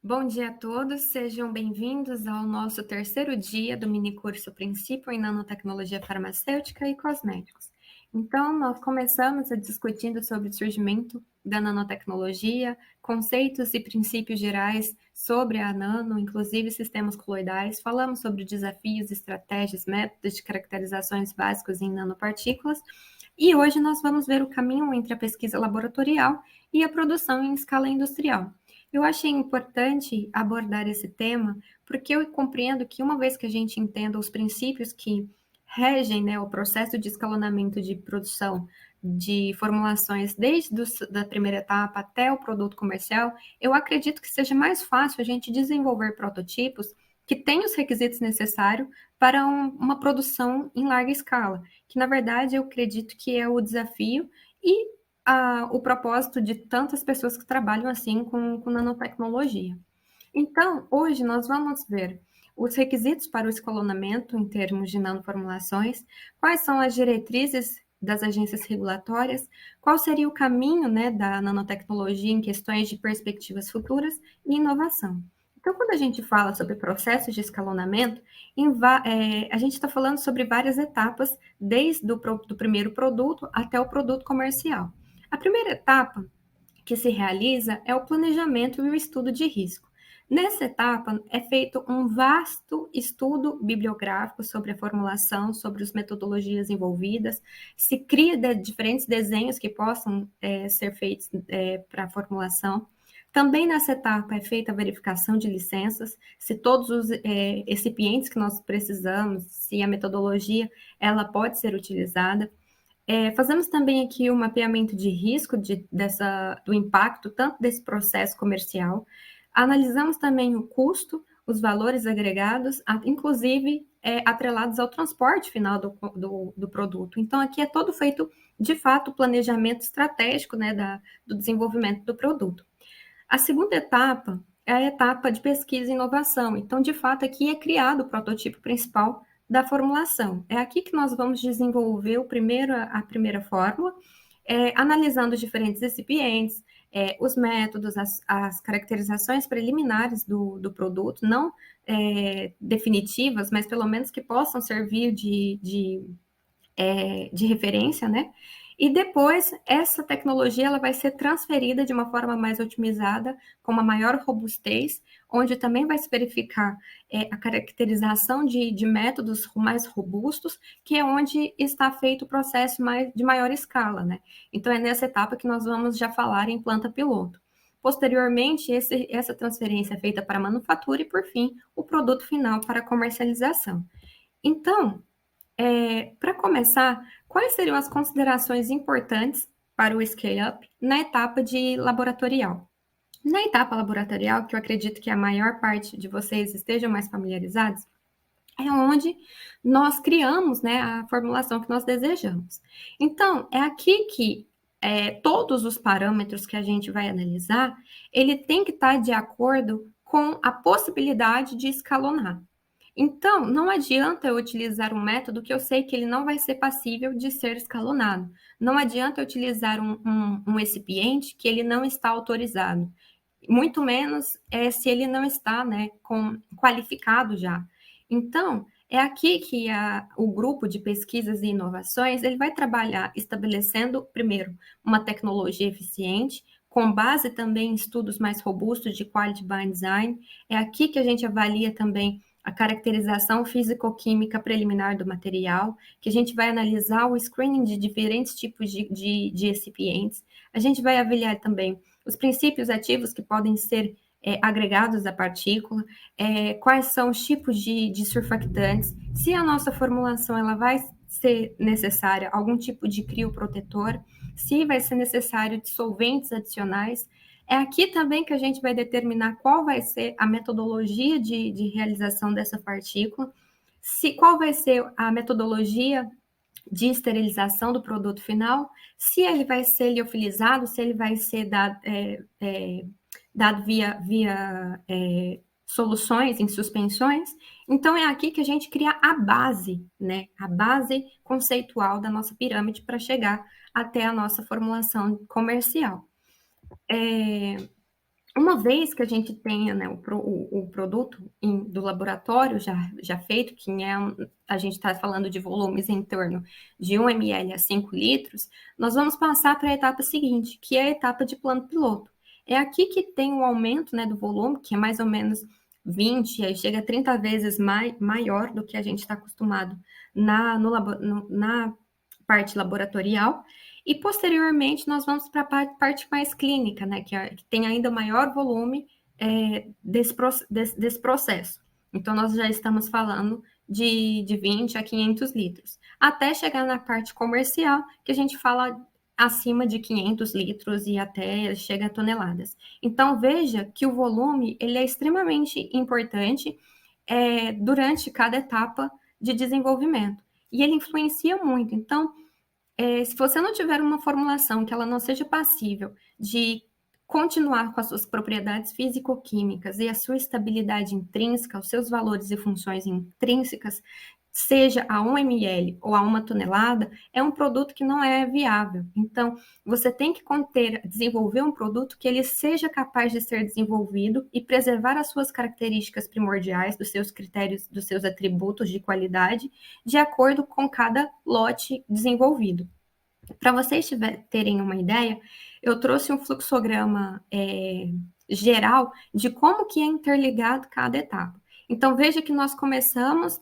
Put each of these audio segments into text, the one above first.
Bom dia a todos, sejam bem-vindos ao nosso terceiro dia do minicurso Princípio em Nanotecnologia Farmacêutica e Cosméticos. Então, nós começamos discutindo sobre o surgimento da nanotecnologia, conceitos e princípios gerais sobre a nano, inclusive sistemas coloidais. Falamos sobre desafios, estratégias, métodos de caracterizações básicos em nanopartículas. E hoje nós vamos ver o caminho entre a pesquisa laboratorial e a produção em escala industrial. Eu achei importante abordar esse tema, porque eu compreendo que uma vez que a gente entenda os princípios que regem, né, o processo de escalonamento de produção de formulações desde da primeira etapa até o produto comercial, eu acredito que seja mais fácil a gente desenvolver prototipos que tenham os requisitos necessários para uma produção em larga escala, que na verdade eu acredito que é o desafio e o propósito de tantas pessoas que trabalham assim com nanotecnologia. Então, hoje nós vamos ver os requisitos para o escalonamento em termos de nanoformulações, quais são as diretrizes das agências regulatórias, qual seria o caminho, né, da nanotecnologia em questões de perspectivas futuras e inovação. Então, quando a gente fala sobre processos de escalonamento, a gente está falando sobre várias etapas, desde do primeiro produto até o produto comercial. A primeira etapa que se realiza é o planejamento e o estudo de risco. Nessa etapa, é feito um vasto estudo bibliográfico sobre a formulação, sobre as metodologias envolvidas, se cria diferentes desenhos que possam ser feitos para a formulação. Também nessa etapa é feita a verificação de licenças, se todos os recipientes que nós precisamos, se a metodologia ela pode ser utilizada. Fazemos também aqui o mapeamento de risco do impacto, tanto desse processo comercial. Analisamos também o custo, os valores agregados, inclusive atrelados ao transporte final do produto. Então, aqui é todo feito, de fato, o planejamento estratégico, né, do desenvolvimento do produto. A segunda etapa é a etapa de pesquisa e inovação. Então, de fato, aqui é criado o protótipo principal da formulação. É aqui que nós vamos desenvolver a primeira fórmula, analisando os diferentes recipientes, os métodos, as caracterizações preliminares do produto, não definitivas, mas pelo menos que possam servir de referência, né? E depois essa tecnologia ela vai ser transferida de uma forma mais otimizada, com uma maior robustez, onde também vai se verificar a caracterização de métodos mais robustos, que é onde está feito o processo de maior escala, né? Então é nessa etapa que nós vamos já falar em planta piloto. Posteriormente, essa transferência é feita para a manufatura e, por fim, o produto final para comercialização. Então, para começar, quais seriam as considerações importantes para o scale-up na etapa de laboratorial? Na etapa laboratorial, que eu acredito que a maior parte de vocês estejam mais familiarizados, é onde nós criamos, né, a formulação que nós desejamos. Então, é aqui que todos os parâmetros que a gente vai analisar, ele tem que estar de acordo com a possibilidade de escalonar. Então, não adianta eu utilizar um método que eu sei que ele não vai ser passível de ser escalonado. Não adianta eu utilizar um recipiente que ele não está autorizado. Muito menos se ele não está, né, qualificado já. Então, é aqui que o grupo de pesquisas e inovações ele vai trabalhar estabelecendo, primeiro, uma tecnologia eficiente, com base também em estudos mais robustos de quality by design. É aqui que a gente avalia também a caracterização físico-química preliminar do material, que a gente vai analisar o screening de diferentes tipos de recipientes. A gente vai avaliar também os princípios ativos que podem ser agregados à partícula, quais são os tipos de surfactantes, se a nossa formulação ela vai ser necessária algum tipo de crioprotetor, se vai ser necessário dissolventes adicionais. É aqui também que a gente vai determinar qual vai ser a metodologia de realização dessa partícula, qual vai ser a metodologia de esterilização do produto final, se ele vai ser liofilizado, se ele vai ser dado via soluções em suspensões. Então, é aqui que a gente cria a base, né? A base conceitual da nossa pirâmide para chegar até a nossa formulação comercial. Uma vez que a gente tenha, né, o produto do laboratório já feito, que a gente está falando de volumes em torno de 1 ml a 5 litros, nós vamos passar para a etapa seguinte, que é a etapa de plano piloto. É aqui que tem o aumento, né, do volume, que é mais ou menos 20, aí chega a 30 vezes maior do que a gente está acostumado na parte laboratorial. E posteriormente nós vamos para a parte mais clínica, né, que tem ainda maior volume desse processo. Então, nós já estamos falando de 20 a 500 litros, até chegar na parte comercial, que a gente fala acima de 500 litros e até chega a toneladas. Então, veja que o volume ele é extremamente importante durante cada etapa de desenvolvimento. E ele influencia muito. Então, se você não tiver uma formulação que ela não seja passível de continuar com as suas propriedades físico-químicas e a sua estabilidade intrínseca, os seus valores e funções intrínsecas, seja a 1 ml ou a 1 tonelada, é um produto que não é viável. Então, você tem que desenvolver um produto que ele seja capaz de ser desenvolvido e preservar as suas características primordiais, dos seus critérios, dos seus atributos de qualidade, de acordo com cada lote desenvolvido. Para vocês terem uma ideia, eu trouxe um fluxograma geral de como que é interligado cada etapa. Então, veja que nós começamos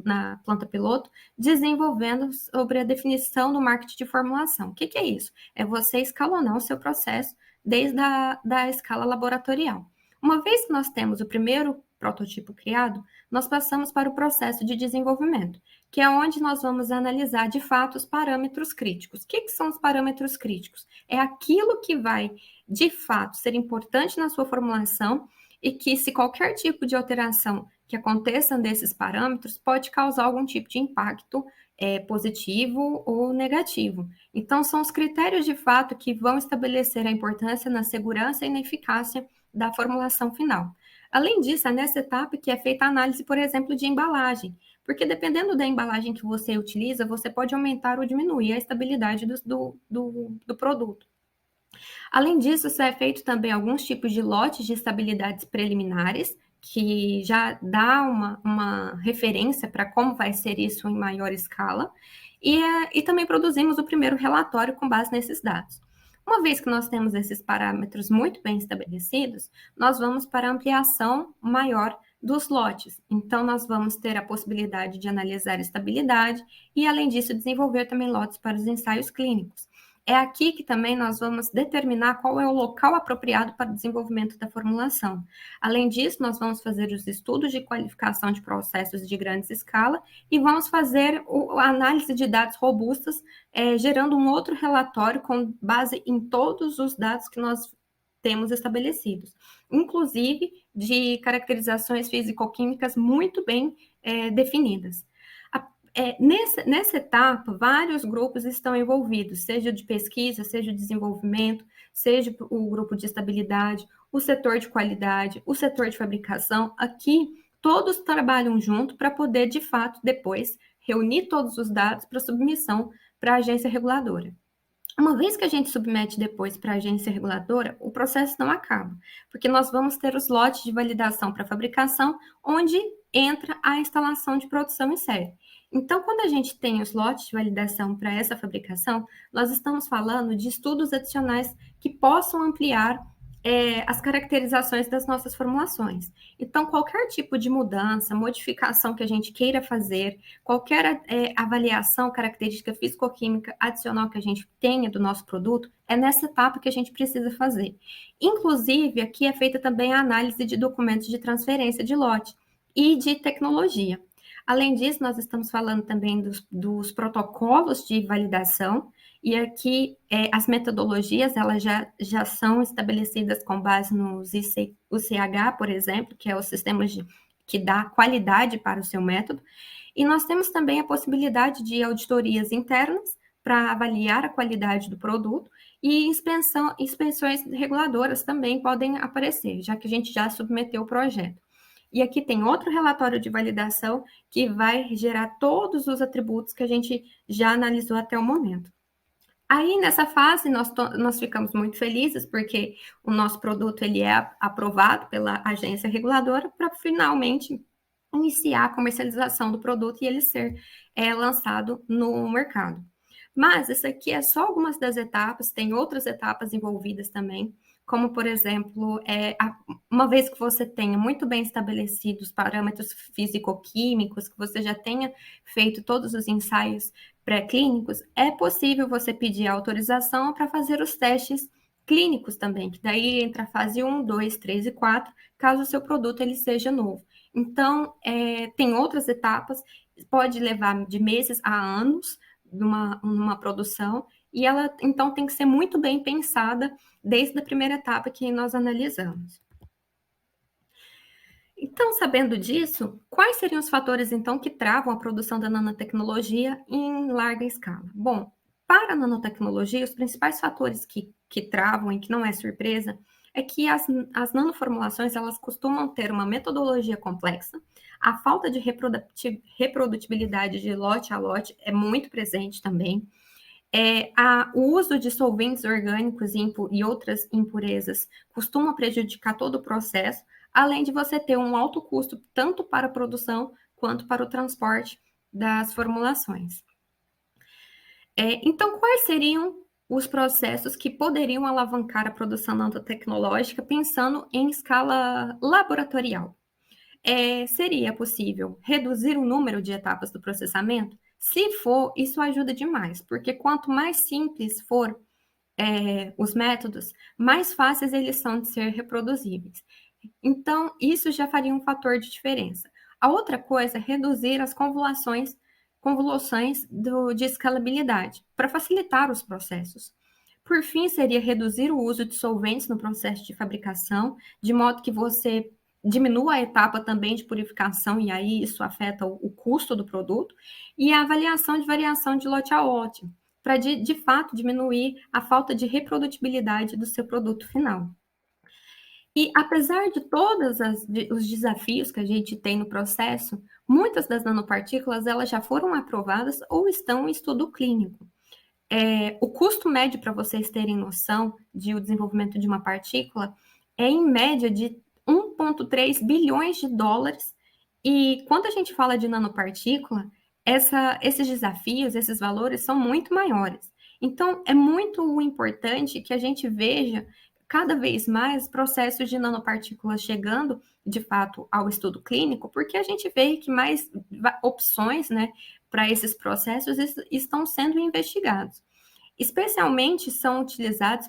na planta piloto desenvolvendo sobre a definição do marketing de formulação. O que é isso? É você escalonar o seu processo desde da escala laboratorial. Uma vez que nós temos o primeiro protótipo criado, nós passamos para o processo de desenvolvimento, que é onde nós vamos analisar de fato os parâmetros críticos. O que são os parâmetros críticos? É aquilo que vai, de fato, ser importante na sua formulação e que, se qualquer tipo de alteração que aconteça desses parâmetros, pode causar algum tipo de impacto positivo ou negativo. Então, são os critérios de fato que vão estabelecer a importância na segurança e na eficácia da formulação final. Além disso, é nessa etapa que é feita a análise, por exemplo, de embalagem, porque dependendo da embalagem que você utiliza, você pode aumentar ou diminuir a estabilidade do produto. Além disso, é feito também alguns tipos de lotes de estabilidades preliminares, que já dá uma referência para como vai ser isso em maior escala, e também produzimos o primeiro relatório com base nesses dados. Uma vez que nós temos esses parâmetros muito bem estabelecidos, nós vamos para a ampliação maior dos lotes. Então, nós vamos ter a possibilidade de analisar estabilidade e, além disso, desenvolver também lotes para os ensaios clínicos. É aqui que também nós vamos determinar qual é o local apropriado para o desenvolvimento da formulação. Além disso, nós vamos fazer os estudos de qualificação de processos de grande escala e vamos fazer a análise de dados robustas, gerando um outro relatório com base em todos os dados que nós temos estabelecidos, inclusive de caracterizações físico-químicas muito bem definidas. Nessa etapa, vários grupos estão envolvidos, seja de pesquisa, seja de desenvolvimento, seja o grupo de estabilidade, o setor de qualidade, o setor de fabricação. Aqui, todos trabalham junto para poder, de fato, depois reunir todos os dados para submissão para a agência reguladora. Uma vez que a gente submete depois para a agência reguladora, o processo não acaba, porque nós vamos ter os lotes de validação para fabricação, onde entra a instalação de produção em série. Então, quando a gente tem os lotes de validação para essa fabricação, nós estamos falando de estudos adicionais que possam ampliar as caracterizações das nossas formulações. Então, qualquer tipo de mudança, modificação que a gente queira fazer, qualquer avaliação, característica físico-química adicional que a gente tenha do nosso produto, é nessa etapa que a gente precisa fazer. Inclusive, aqui é feita também a análise de documentos de transferência de lote e de tecnologia. Além disso, nós estamos falando também dos protocolos de validação, e aqui as metodologias elas já são estabelecidas com base nos UCH, por exemplo, que é o sistema que dá qualidade para o seu método, e nós temos também a possibilidade de auditorias internas para avaliar a qualidade do produto, e inspeções reguladoras também podem aparecer, já que a gente já submeteu o projeto. E aqui tem outro relatório de validação que vai gerar todos os atributos que a gente já analisou até o momento. Aí, nessa fase, nós ficamos muito felizes, porque o nosso produto ele é aprovado pela agência reguladora para finalmente iniciar a comercialização do produto e ele ser lançado no mercado. Mas isso aqui é só algumas das etapas, tem outras etapas envolvidas também, como, por exemplo, uma vez que você tenha muito bem estabelecidos os parâmetros físico-químicos, que você já tenha feito todos os ensaios pré-clínicos, é possível você pedir autorização para fazer os testes clínicos também, que daí entra a fase 1, 2, 3 e 4, caso o seu produto ele seja novo. Então, tem outras etapas, pode levar de meses a anos numa produção, e ela, então, tem que ser muito bem pensada desde a primeira etapa que nós analisamos. Então, sabendo disso, quais seriam os fatores, então, que travam a produção da nanotecnologia em larga escala? Bom, para a nanotecnologia, os principais fatores que travam, e que não é surpresa, é que as nanoformulações, elas costumam ter uma metodologia complexa, a falta de reprodutibilidade de lote a lote é muito presente também, o uso de solventes orgânicos e outras impurezas costuma prejudicar todo o processo, além de você ter um alto custo tanto para a produção quanto para o transporte das formulações. Então, quais seriam os processos que poderiam alavancar a produção nanotecnológica pensando em escala laboratorial? Seria possível reduzir o número de etapas do processamento? Se for, isso ajuda demais, porque quanto mais simples for os métodos, mais fáceis eles são de ser reproduzíveis. Então, isso já faria um fator de diferença. A outra coisa é reduzir as convoluções de escalabilidade, para facilitar os processos. Por fim, seria reduzir o uso de solventes no processo de fabricação, de modo que você diminua a etapa também de purificação, e aí isso afeta o custo do produto, e a avaliação de variação de lote a lote, para de fato diminuir a falta de reprodutibilidade do seu produto final. E apesar de todos os desafios que a gente tem no processo, muitas das nanopartículas elas já foram aprovadas ou estão em estudo clínico. O custo médio, para vocês terem noção de o desenvolvimento de uma partícula, é em média de 1,3 bilhões de dólares. E quando a gente fala de nanopartícula, esses desafios, esses valores são muito maiores. Então, é muito importante que a gente veja cada vez mais processos de nanopartículas chegando, de fato, ao estudo clínico, porque a gente vê que mais opções, né, para esses processos estão sendo investigados. Especialmente são utilizados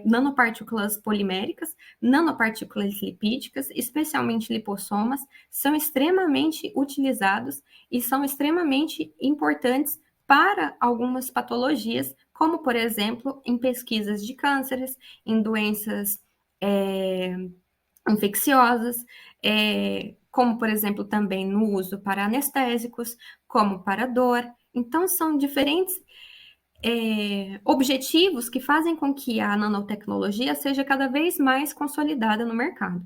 nanopartículas poliméricas, nanopartículas lipídicas, especialmente lipossomas, são extremamente utilizados e são extremamente importantes para algumas patologias, como, por exemplo, em pesquisas de cânceres, em doenças infecciosas, como, por exemplo, também no uso para anestésicos, como para dor. Então, são diferentes objetivos que fazem com que a nanotecnologia seja cada vez mais consolidada no mercado.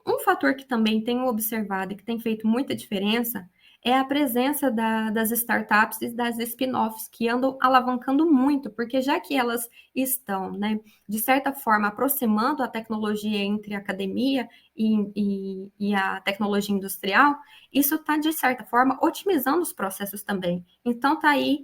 Um fator que também tenho observado e que tem feito muita diferença é a presença das startups e das spin-offs, que andam alavancando muito, porque já que elas estão, né, de certa forma, aproximando a tecnologia entre a academia e a tecnologia industrial, isso está, de certa forma, otimizando os processos também. Então, está aí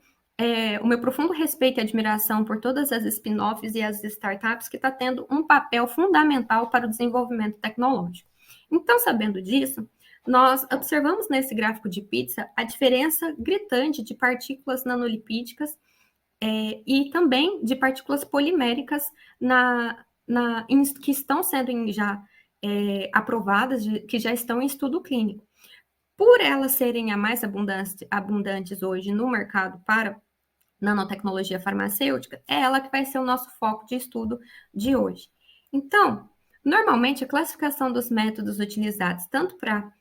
o meu profundo respeito e admiração por todas as spin-offs e as startups que está tendo um papel fundamental para o desenvolvimento tecnológico. Então, sabendo disso, nós observamos nesse gráfico de pizza a diferença gritante de partículas nanolipídicas e também de partículas poliméricas que estão sendo já aprovadas, que já estão em estudo clínico. Por elas serem a mais abundantes hoje no mercado para nanotecnologia farmacêutica, é ela que vai ser o nosso foco de estudo de hoje. Então, normalmente a classificação dos métodos utilizados tanto para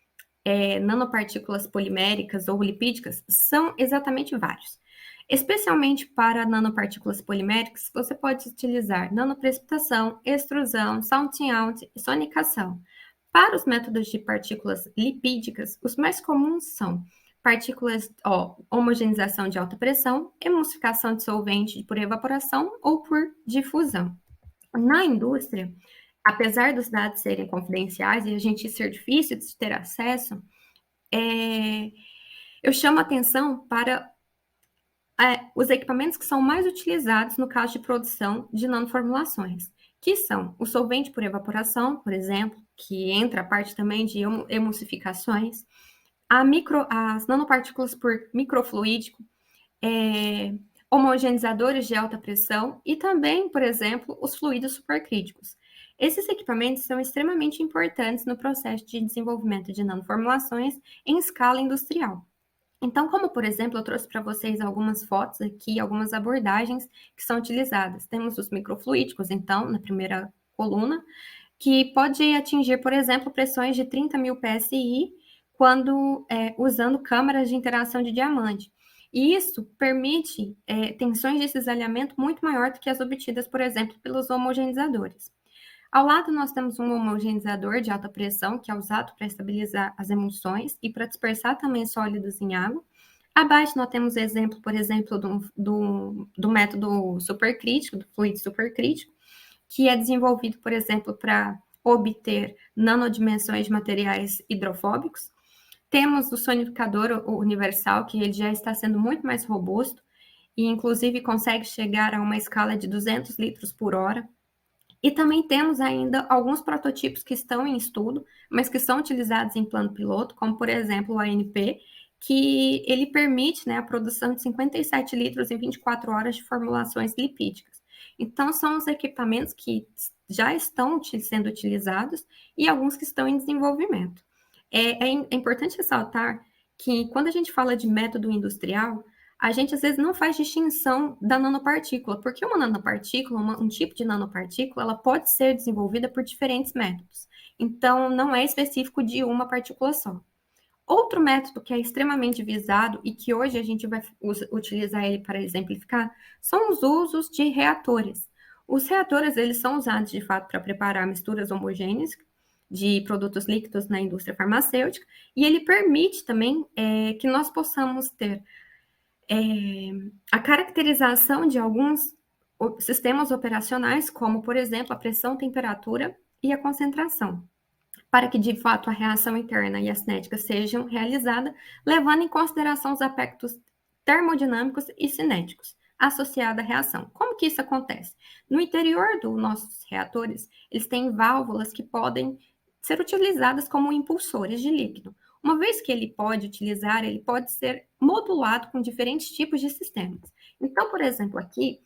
nanopartículas poliméricas ou lipídicas são exatamente vários. Especialmente para nanopartículas poliméricas, você pode utilizar nanoprecipitação, extrusão, salting out e sonicação. Para os métodos de partículas lipídicas, os mais comuns são partículas, homogeneização de alta pressão, emulsificação de solvente por evaporação ou por difusão. Na indústria, apesar dos dados serem confidenciais e a gente ser difícil de ter acesso, eu chamo a atenção para os equipamentos que são mais utilizados no caso de produção de nanoformulações, que são o solvente por evaporação, por exemplo, que entra a parte também de emulsificações, as nanopartículas por microfluídico, homogeneizadores de alta pressão e também, por exemplo, os fluidos supercríticos. Esses equipamentos são extremamente importantes no processo de desenvolvimento de nanoformulações em escala industrial. Então, como por exemplo, eu trouxe para vocês algumas fotos aqui, algumas abordagens que são utilizadas. Temos os microfluídicos, então, na primeira coluna, que pode atingir, por exemplo, pressões de 30.000 PSI quando usando câmaras de interação de diamante. E isso permite tensões de cisalhamento muito maior do que as obtidas, por exemplo, pelos homogeneizadores. Ao lado, nós temos um homogeneizador de alta pressão, que é usado para estabilizar as emulsões e para dispersar também sólidos em água. Abaixo, nós temos exemplo, por exemplo, do método supercrítico, do fluido supercrítico, que é desenvolvido, por exemplo, para obter nanodimensões de materiais hidrofóbicos. Temos o sonificador universal, que ele já está sendo muito mais robusto e, inclusive, consegue chegar a uma escala de 200 litros por hora. E também temos ainda alguns prototipos que estão em estudo, mas que são utilizados em plano piloto, como, por exemplo, o ANP, que ele permite, né, a produção de 57 litros em 24 horas de formulações lipídicas. Então, são os equipamentos que já estão sendo utilizados e alguns que estão em desenvolvimento. É importante ressaltar que, quando a gente fala de método industrial, a gente às vezes não faz distinção da nanopartícula, porque uma nanopartícula, um tipo de nanopartícula, ela pode ser desenvolvida por diferentes métodos. Então, não é específico de uma partícula só. Outro método que é extremamente visado e que hoje a gente vai utilizar ele para exemplificar são os usos de reatores. Os reatores, eles são usados, de fato, para preparar misturas homogêneas de produtos líquidos na indústria farmacêutica, e ele permite também que nós possamos ter a caracterização de alguns sistemas operacionais, como, por exemplo, a pressão, temperatura e a concentração, para que, de fato, a reação interna e a cinética sejam realizadas, levando em consideração os aspectos termodinâmicos e cinéticos associados à reação. Como que isso acontece? No interior dos nossos reatores, eles têm válvulas que podem ser utilizadas como impulsores de líquido. Uma vez que ele pode ser modulado com diferentes tipos de sistemas. Então, por exemplo, aqui,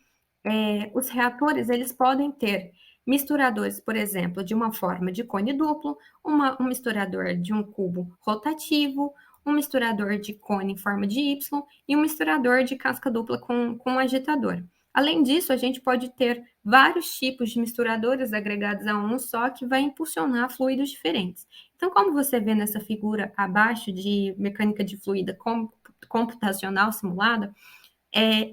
os reatores, eles podem ter misturadores, por exemplo, de uma forma de cone duplo, um misturador de um cubo rotativo, um misturador de cone em forma de Y e um misturador de casca dupla com um agitador. Além disso, a gente pode ter vários tipos de misturadores agregados a um só que vai impulsionar fluidos diferentes. Então, como você vê nessa figura abaixo de mecânica de fluida computacional simulada,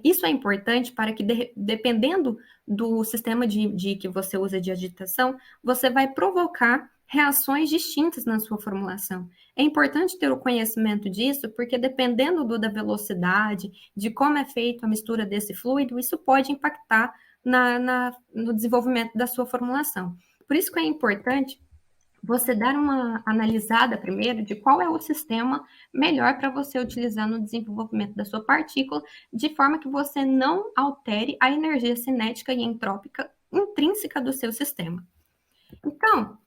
isso é importante para que, dependendo do sistema de que você usa de agitação, você vai provocar reações distintas na sua formulação. É importante ter o conhecimento disso, porque dependendo da velocidade, de como é feita a mistura desse fluido, isso pode impactar no desenvolvimento da sua formulação. Por isso que é importante você dar uma analisada primeiro de qual é o sistema melhor para você utilizar no desenvolvimento da sua partícula, de forma que você não altere a energia cinética e entrópica intrínseca do seu sistema. Então,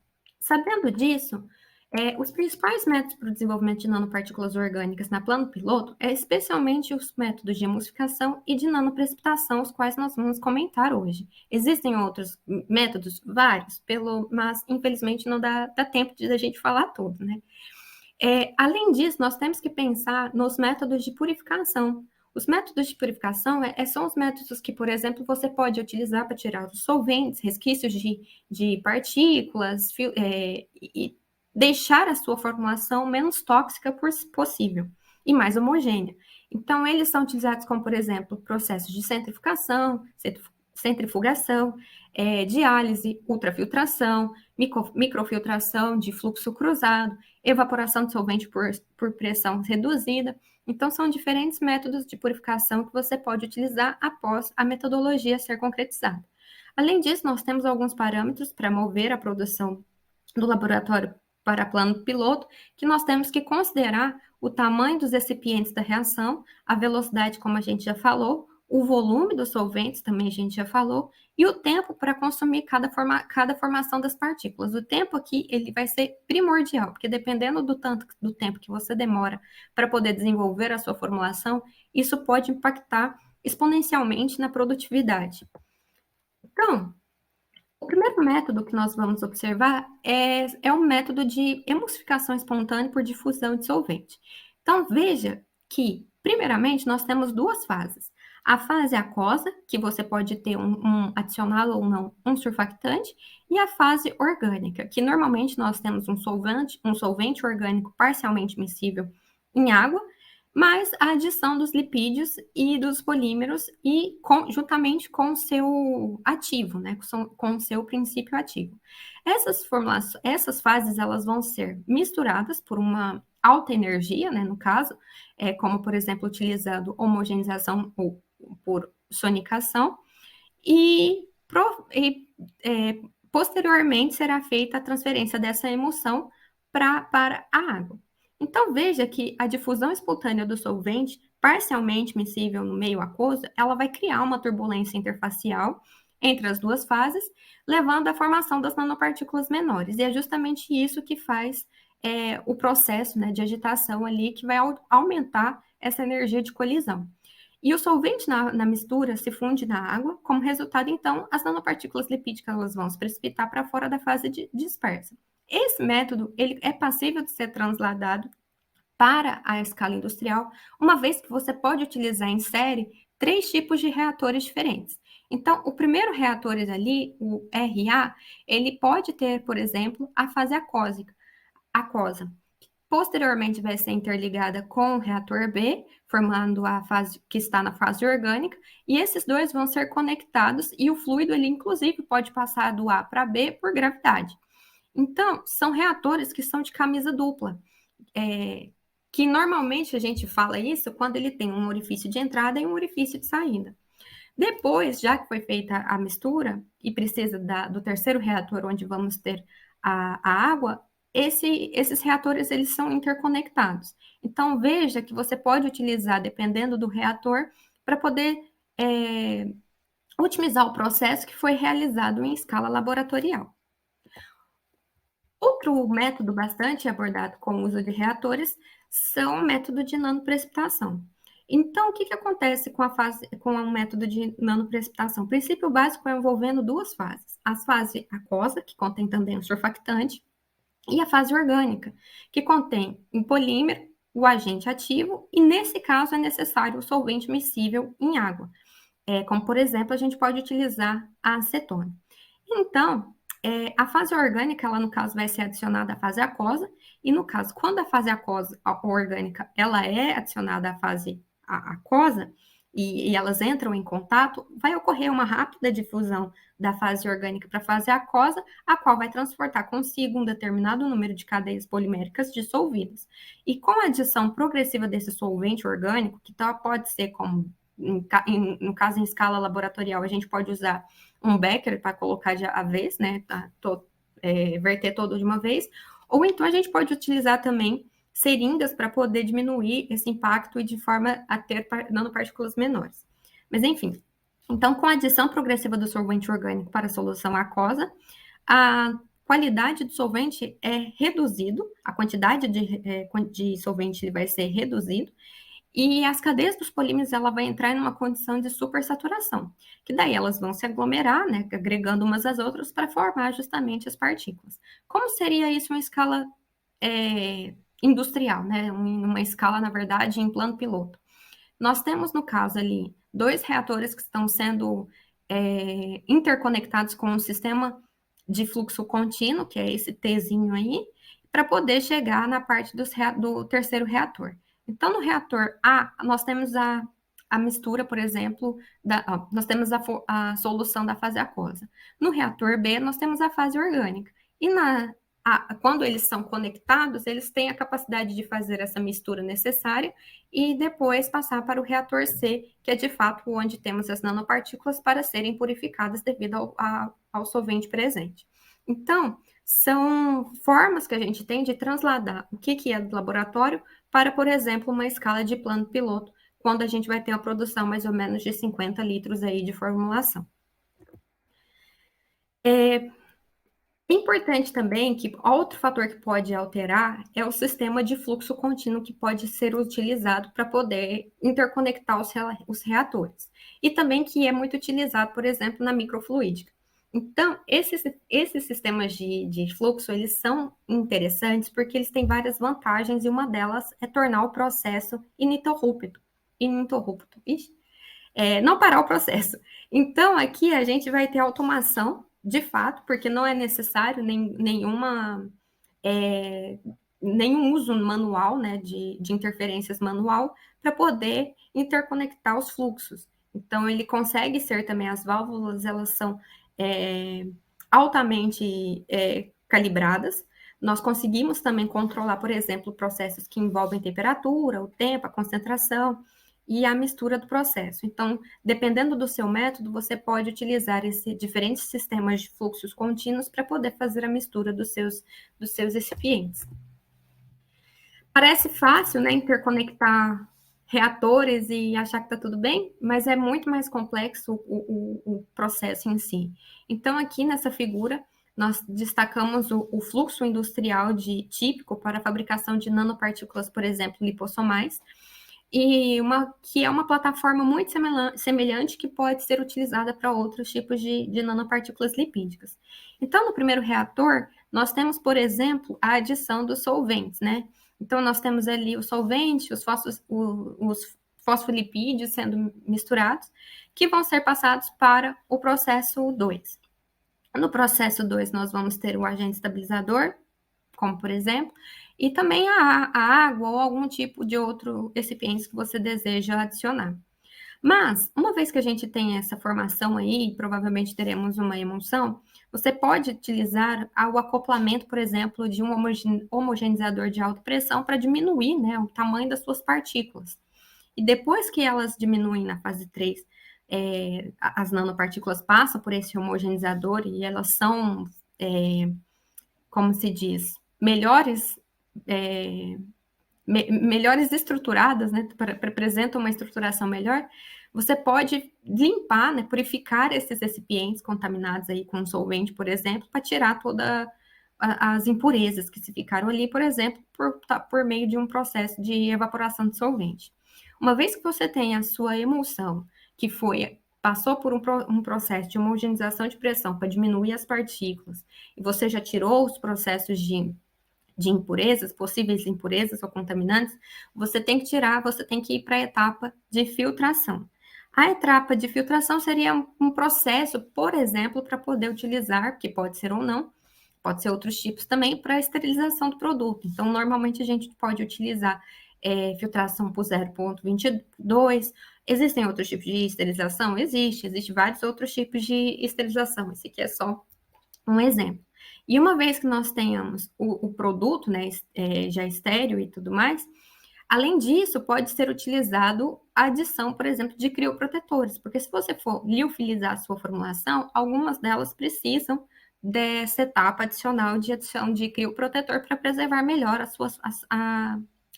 sabendo disso, os principais métodos para o desenvolvimento de nanopartículas orgânicas na plano piloto especialmente os métodos de emulsificação e de nanoprecipitação, os quais nós vamos comentar hoje. Existem outros métodos, vários, mas infelizmente não dá tempo de a gente falar tudo, né? Além disso, nós temos que pensar nos métodos de purificação. Os métodos de purificação são os métodos que, por exemplo, você pode utilizar para tirar os solventes, resquícios de partículas, e deixar a sua formulação menos tóxica possível e mais homogênea. Então, eles são utilizados como, por exemplo, processos de centrifugação, diálise, ultrafiltração, microfiltração de fluxo cruzado, evaporação de solvente por pressão reduzida. Então, são diferentes métodos de purificação que você pode utilizar após a metodologia ser concretizada. Além disso, nós temos alguns parâmetros para mover a produção do laboratório para plano piloto, que nós temos que considerar o tamanho dos recipientes da reação, a velocidade, como a gente já falou, o volume dos solventes, também a gente já falou, e o tempo para consumir cada formação das partículas. O tempo aqui ele vai ser primordial, porque dependendo do tempo que você demora para poder desenvolver a sua formulação, isso pode impactar exponencialmente na produtividade. Então, o primeiro método que nós vamos observar é o método de emulsificação espontânea por difusão de solvente. Então, veja que, primeiramente, nós temos duas fases. A fase aquosa, que você pode ter adicionado ou não um surfactante, e a fase orgânica, que normalmente nós temos um solvente orgânico parcialmente miscível em água, mais a adição dos lipídios e dos polímeros e juntamente com o seu ativo, né, com o seu princípio ativo. Essas fases elas vão ser misturadas por uma alta energia, né, no caso, como por exemplo utilizando homogenização ou por sonicação, e posteriormente será feita a transferência dessa emulsão para a água. Então, veja que a difusão espontânea do solvente, parcialmente miscível no meio aquoso, ela vai criar uma turbulência interfacial entre as duas fases, levando à formação das nanopartículas menores. E é justamente isso que faz o processo, né, de agitação ali, que vai aumentar essa energia de colisão. E o solvente na mistura se funde na água, como resultado, então, as nanopartículas lipídicas elas vão se precipitar para fora da fase dispersa. Esse método ele é passível de ser transladado para a escala industrial, uma vez que você pode utilizar em série 3 tipos de reatores diferentes. Então, o primeiro reator ali, o RA, ele pode ter, por exemplo, a fase aquosa. Posteriormente vai ser interligada com o reator B, formando a fase que está na fase orgânica, e esses dois vão ser conectados e o fluido ele inclusive pode passar do A para B por gravidade. Então, são reatores que são de camisa dupla, que normalmente a gente fala isso quando ele tem um orifício de entrada e um orifício de saída. Depois, já que foi feita a mistura e precisa do terceiro reator, onde vamos ter a água, esses reatores eles são interconectados. Então, veja que você pode utilizar, dependendo do reator, para poder otimizar o processo que foi realizado em escala laboratorial. Outro método bastante abordado com o uso de reatores são o método de nanoprecipitação. Então, o que acontece com o método de nanoprecipitação? O princípio básico é envolvendo duas fases. A fase aquosa, que contém também o surfactante, e a fase orgânica, que contém um polímero, o agente ativo, e nesse caso é necessário o solvente miscível em água. Como, por exemplo, a gente pode utilizar a acetona. Então, a fase orgânica, ela no caso vai ser adicionada à fase aquosa, e no caso, quando a fase orgânica, ela é adicionada à fase aquosa, e elas entram em contato, vai ocorrer uma rápida difusão da fase orgânica para a fase aquosa, a qual vai transportar consigo um determinado número de cadeias poliméricas dissolvidas. E com a adição progressiva desse solvente orgânico, que pode ser como, no caso em escala laboratorial, a gente pode usar um becker para colocar de a vez, né, verter todo de uma vez, ou então a gente pode utilizar também seringas para poder diminuir esse impacto e de forma a ter nanopartículas menores. Mas enfim, então com a adição progressiva do solvente orgânico para a solução aquosa, a qualidade do solvente é reduzido, a quantidade de solvente vai ser reduzido, e as cadeias dos polímeros ela vai entrar em uma condição de supersaturação, que daí elas vão se aglomerar, né, agregando umas às outras para formar justamente as partículas. Como seria isso em escala industrial, né, uma escala, na verdade, em plano piloto? Nós temos, no caso ali, 2 reatores que estão sendo interconectados com um sistema de fluxo contínuo, que é esse Tzinho aí, para poder chegar na parte do terceiro reator. Então, no reator A, nós temos a mistura, por exemplo, nós temos a solução da fase aquosa. No reator B, nós temos a fase orgânica. E quando eles são conectados, eles têm a capacidade de fazer essa mistura necessária e depois passar para o reator C, que é de fato onde temos as nanopartículas para serem purificadas devido ao solvente presente. Então, são formas que a gente tem de transladar o que é do laboratório para, por exemplo, uma escala de plano piloto, quando a gente vai ter a produção mais ou menos de 50 litros aí de formulação. É importante também que outro fator que pode alterar é o sistema de fluxo contínuo que pode ser utilizado para poder interconectar os reatores. E também que é muito utilizado, por exemplo, na microfluídica. Então, esses sistemas de fluxo, eles são interessantes porque eles têm várias vantagens e uma delas é tornar o processo ininterrupto. Não parar o processo. Então, aqui a gente vai ter automação, de fato, porque não é necessário nenhum uso manual, né, de interferências manual, para poder interconectar os fluxos. Então, ele consegue ser também, as válvulas, elas são altamente calibradas. Nós conseguimos também controlar, por exemplo, processos que envolvem temperatura, o tempo, a concentração e a mistura do processo. Então, dependendo do seu método, você pode utilizar diferentes sistemas de fluxos contínuos para poder fazer a mistura dos seus recipientes. Parece fácil, né, interconectar reatores e achar que está tudo bem, mas é muito mais complexo o processo em si. Então, aqui nessa figura, nós destacamos o fluxo industrial típico para a fabricação de nanopartículas, por exemplo, lipossomais, que é uma plataforma muito semelhante que pode ser utilizada para outros tipos de nanopartículas lipídicas. Então, no primeiro reator, nós temos, por exemplo, a adição dos solventes, né? Então, nós temos ali o solvente, os fosfolipídios sendo misturados, que vão ser passados para o processo 2. No processo 2, nós vamos ter o agente estabilizador, como por exemplo, e também a água ou algum tipo de outro recipiente que você deseja adicionar. Mas, uma vez que a gente tem essa formação aí, provavelmente teremos uma emulsão, você pode utilizar o acoplamento, por exemplo, de um homogeneizador de alta pressão para diminuir, né, o tamanho das suas partículas. E depois que elas diminuem na fase 3, as nanopartículas passam por esse homogeneizador e elas são, como se diz, melhores estruturadas, né, apresentam uma estruturação melhor, você pode limpar, né, purificar esses recipientes contaminados aí com solvente, por exemplo, para tirar todas as impurezas que se ficaram ali, por exemplo, por meio de um processo de evaporação de solvente. Uma vez que você tem a sua emulsão, que passou por um processo de homogeneização de pressão para diminuir as partículas, e você já tirou os processos de impurezas, possíveis impurezas ou contaminantes, você tem que ir para a etapa de filtração. A etapa de filtração seria um processo, por exemplo, para poder utilizar, que pode ser ou não, pode ser outros tipos também, para a esterilização do produto. Então, normalmente a gente pode utilizar filtração por 0,22. Existem outros tipos de esterilização? Existem vários outros tipos de esterilização. Esse aqui é só um exemplo. E uma vez que nós tenhamos o produto, né, já estéreo e tudo mais, além disso, pode ser utilizado a adição, por exemplo, de crioprotetores, porque se você for liofilizar a sua formulação, algumas delas precisam dessa etapa adicional de adição de crioprotetor para preservar melhor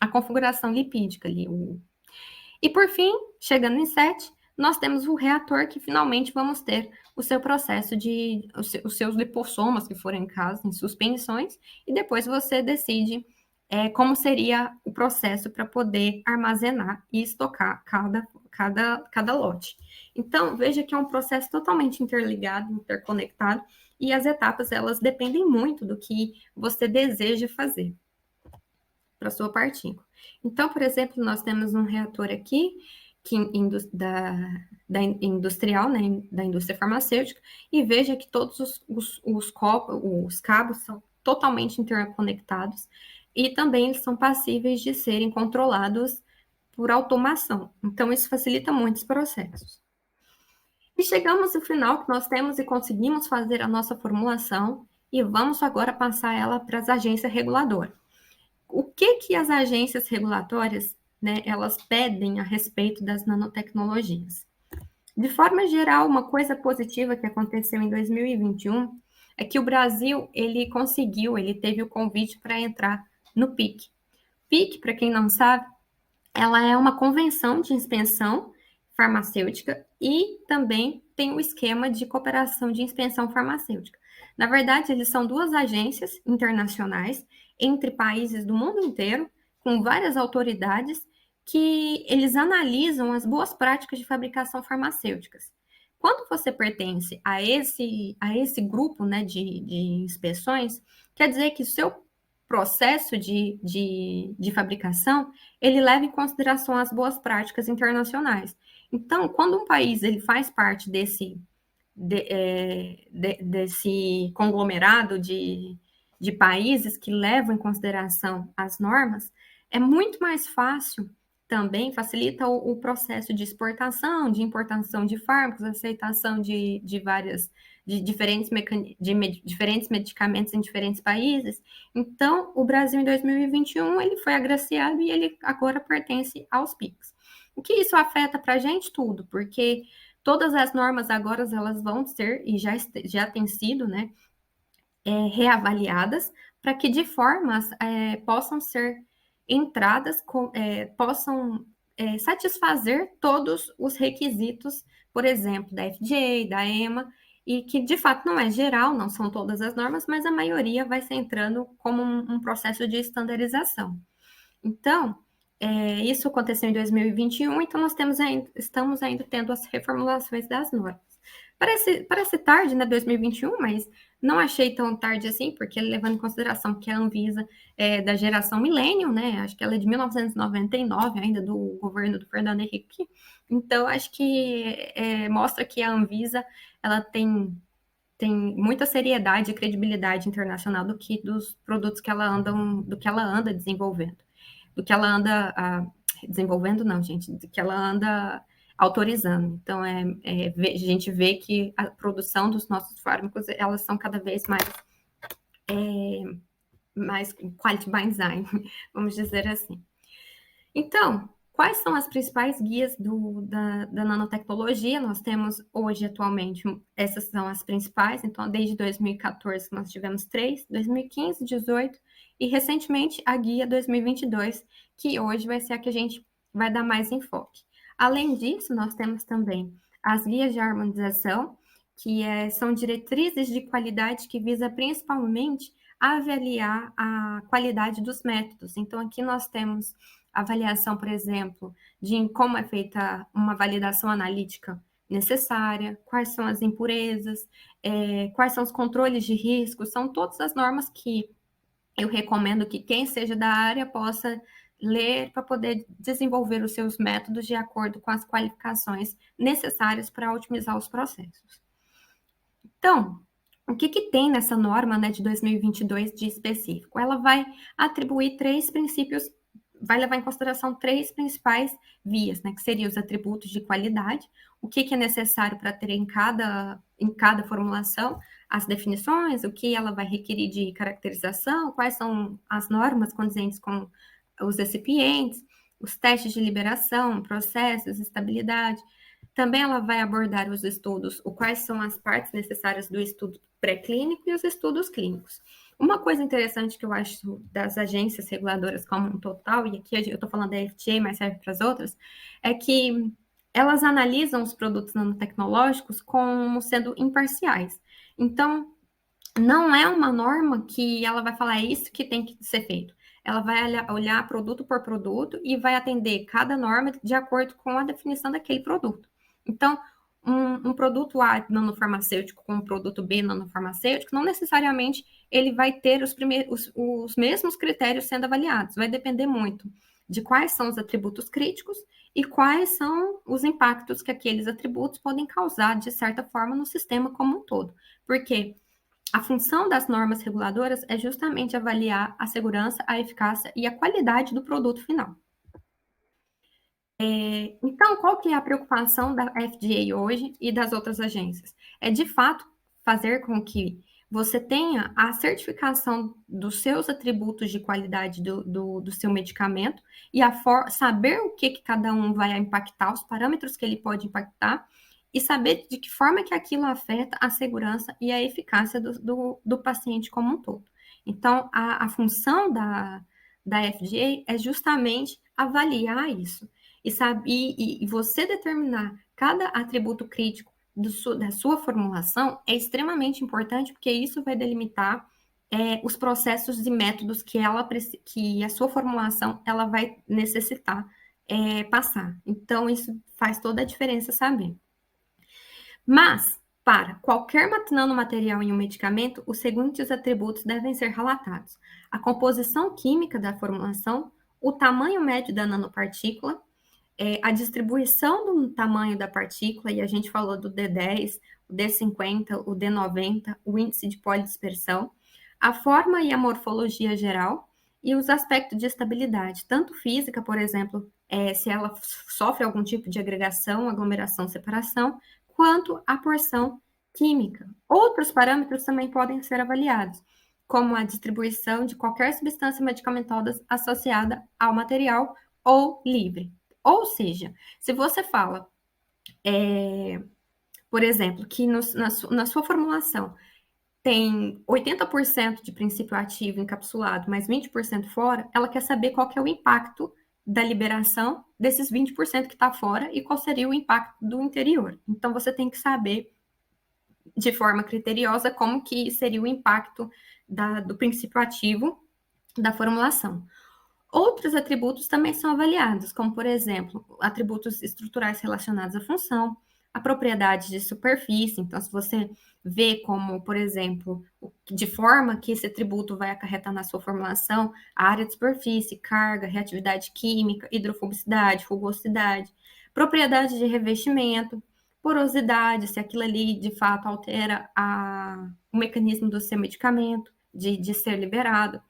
a configuração lipídica ali. E por fim, chegando em 7, nós temos o reator que finalmente vamos ter o seu processo os seus lipossomas, que forem em caso, em suspensões, e depois você decide como seria o processo para poder armazenar e estocar cada lote. Então, veja que é um processo totalmente interligado, interconectado, e as etapas, elas dependem muito do que você deseja fazer para a sua partícula. Então, por exemplo, nós temos um reator aqui, da industrial, né, da indústria farmacêutica, e veja que todos os cabos são totalmente interconectados e também eles são passíveis de serem controlados por automação. Então, isso facilita muitos processos. E chegamos ao final que nós temos e conseguimos fazer a nossa formulação, e vamos agora passar ela para as agências reguladoras. O que as agências regulatórias, né, elas pedem a respeito das nanotecnologias? De forma geral, uma coisa positiva que aconteceu em 2021 é que o Brasil, ele teve o convite para entrar no PIC. PIC, para quem não sabe, ela é uma convenção de inspeção farmacêutica e também tem o esquema de cooperação de inspeção farmacêutica. Na verdade, eles são duas agências internacionais entre países do mundo inteiro, com várias autoridades, que eles analisam as boas práticas de fabricação farmacêuticas. Quando você pertence a esse grupo, né, de inspeções, quer dizer que o seu processo de fabricação ele leva em consideração as boas práticas internacionais. Então, quando um país ele faz parte desse conglomerado de países que levam em consideração as normas, é muito mais fácil também, facilita o processo de exportação, de importação de fármacos, aceitação de diferentes medicamentos em diferentes países. Então, o Brasil, em 2021, ele foi agraciado e ele agora pertence aos PICs. O que isso afeta para a gente? Tudo, porque todas as normas agora elas vão ser, e já têm sido, né, reavaliadas, para que de formas possam ser entradas, possam satisfazer todos os requisitos, por exemplo, da FDA, da EMA, e que de fato não é geral, não são todas as normas, mas a maioria vai ser entrando como um processo de estandarização. Então, isso aconteceu em 2021, então nós estamos ainda tendo as reformulações das normas. Parece tarde, né, 2021, mas não achei tão tarde assim, porque levando em consideração que a Anvisa é da geração milênio, né, acho que ela é de 1999, ainda do governo do Fernando Henrique, então acho que mostra que a Anvisa, ela tem muita seriedade e credibilidade internacional dos produtos do que ela anda desenvolvendo. Do que ela anda desenvolvendo, não, gente, do que ela anda autorizando. Então, a gente vê que a produção dos nossos fármacos, elas são cada vez mais quality by design, vamos dizer assim. Então, quais são as principais guias da nanotecnologia? Nós temos hoje, atualmente, essas são as principais. Então, desde 2014 nós tivemos 3, 2015, 2018 e recentemente a guia 2022, que hoje vai ser a que a gente vai dar mais enfoque. Além disso, nós temos também as guias de harmonização, que são diretrizes de qualidade que visa principalmente avaliar a qualidade dos métodos. Então, aqui nós temos avaliação, por exemplo, de como é feita uma validação analítica necessária, quais são as impurezas, quais são os controles de risco, são todas as normas que eu recomendo que quem seja da área possa ler para poder desenvolver os seus métodos de acordo com as qualificações necessárias para otimizar os processos. Então, o que tem nessa norma, né, de 2022 de específico? Ela vai atribuir vai levar em consideração 3 principais vias, né, que seriam os atributos de qualidade, o que é necessário para ter em cada formulação, as definições, o que ela vai requerir de caracterização, quais são as normas condizentes com os recipientes, os testes de liberação, processos, estabilidade. Também ela vai abordar os estudos, quais são as partes necessárias do estudo pré-clínico e os estudos clínicos. Uma coisa interessante que eu acho das agências reguladoras como um total, e aqui eu estou falando da FDA, mas serve para as outras, é que elas analisam os produtos nanotecnológicos como sendo imparciais. Então, não é uma norma que ela vai falar é isso que tem que ser feito. Ela vai olhar produto por produto e vai atender cada norma de acordo com a definição daquele produto. Então, um produto A nanofarmacêutico com um produto B nanofarmacêutico, não necessariamente ele vai ter os mesmos critérios sendo avaliados. Vai depender muito de quais são os atributos críticos e quais são os impactos que aqueles atributos podem causar, de certa forma, no sistema como um todo. Porque a função das normas reguladoras é justamente avaliar a segurança, a eficácia e a qualidade do produto final. Então, qual que é a preocupação da FDA hoje e das outras agências? É, de fato, fazer com que você tenha a certificação dos seus atributos de qualidade do seu medicamento e saber o que cada um vai impactar, os parâmetros que ele pode impactar, e saber de que forma que aquilo afeta a segurança e a eficácia do paciente como um todo. Então, a função da FDA é justamente avaliar isso e você determinar cada atributo crítico da sua formulação é extremamente importante, porque isso vai delimitar os processos e métodos que a sua formulação ela vai necessitar passar. Então, isso faz toda a diferença saber. Mas, para qualquer nanomaterial em um medicamento, os seguintes atributos devem ser relatados: a composição química da formulação, o tamanho médio da nanopartícula, a distribuição do tamanho da partícula, e a gente falou do D10, o D50, o D90, o índice de polidispersão, a forma e a morfologia geral e os aspectos de estabilidade, tanto física, por exemplo, se ela sofre algum tipo de agregação, aglomeração, separação, quanto a porção química. Outros parâmetros também podem ser avaliados, como a distribuição de qualquer substância medicamentosa associada ao material ou livre. Ou seja, se você fala, por exemplo, que na sua formulação tem 80% de princípio ativo encapsulado, mais 20% fora, ela quer saber qual que é o impacto da liberação desses 20% que está fora e qual seria o impacto do interior. Então, você tem que saber de forma criteriosa como que seria o impacto do princípio ativo da formulação. Outros atributos também são avaliados, como, por exemplo, atributos estruturais relacionados à função, a propriedade de superfície. Então, se você vê como, por exemplo, de forma que esse atributo vai acarretar na sua formulação, a área de superfície, carga, reatividade química, hidrofobicidade, rugosidade, propriedade de revestimento, porosidade, se aquilo ali de fato altera o mecanismo do seu medicamento, de ser liberado.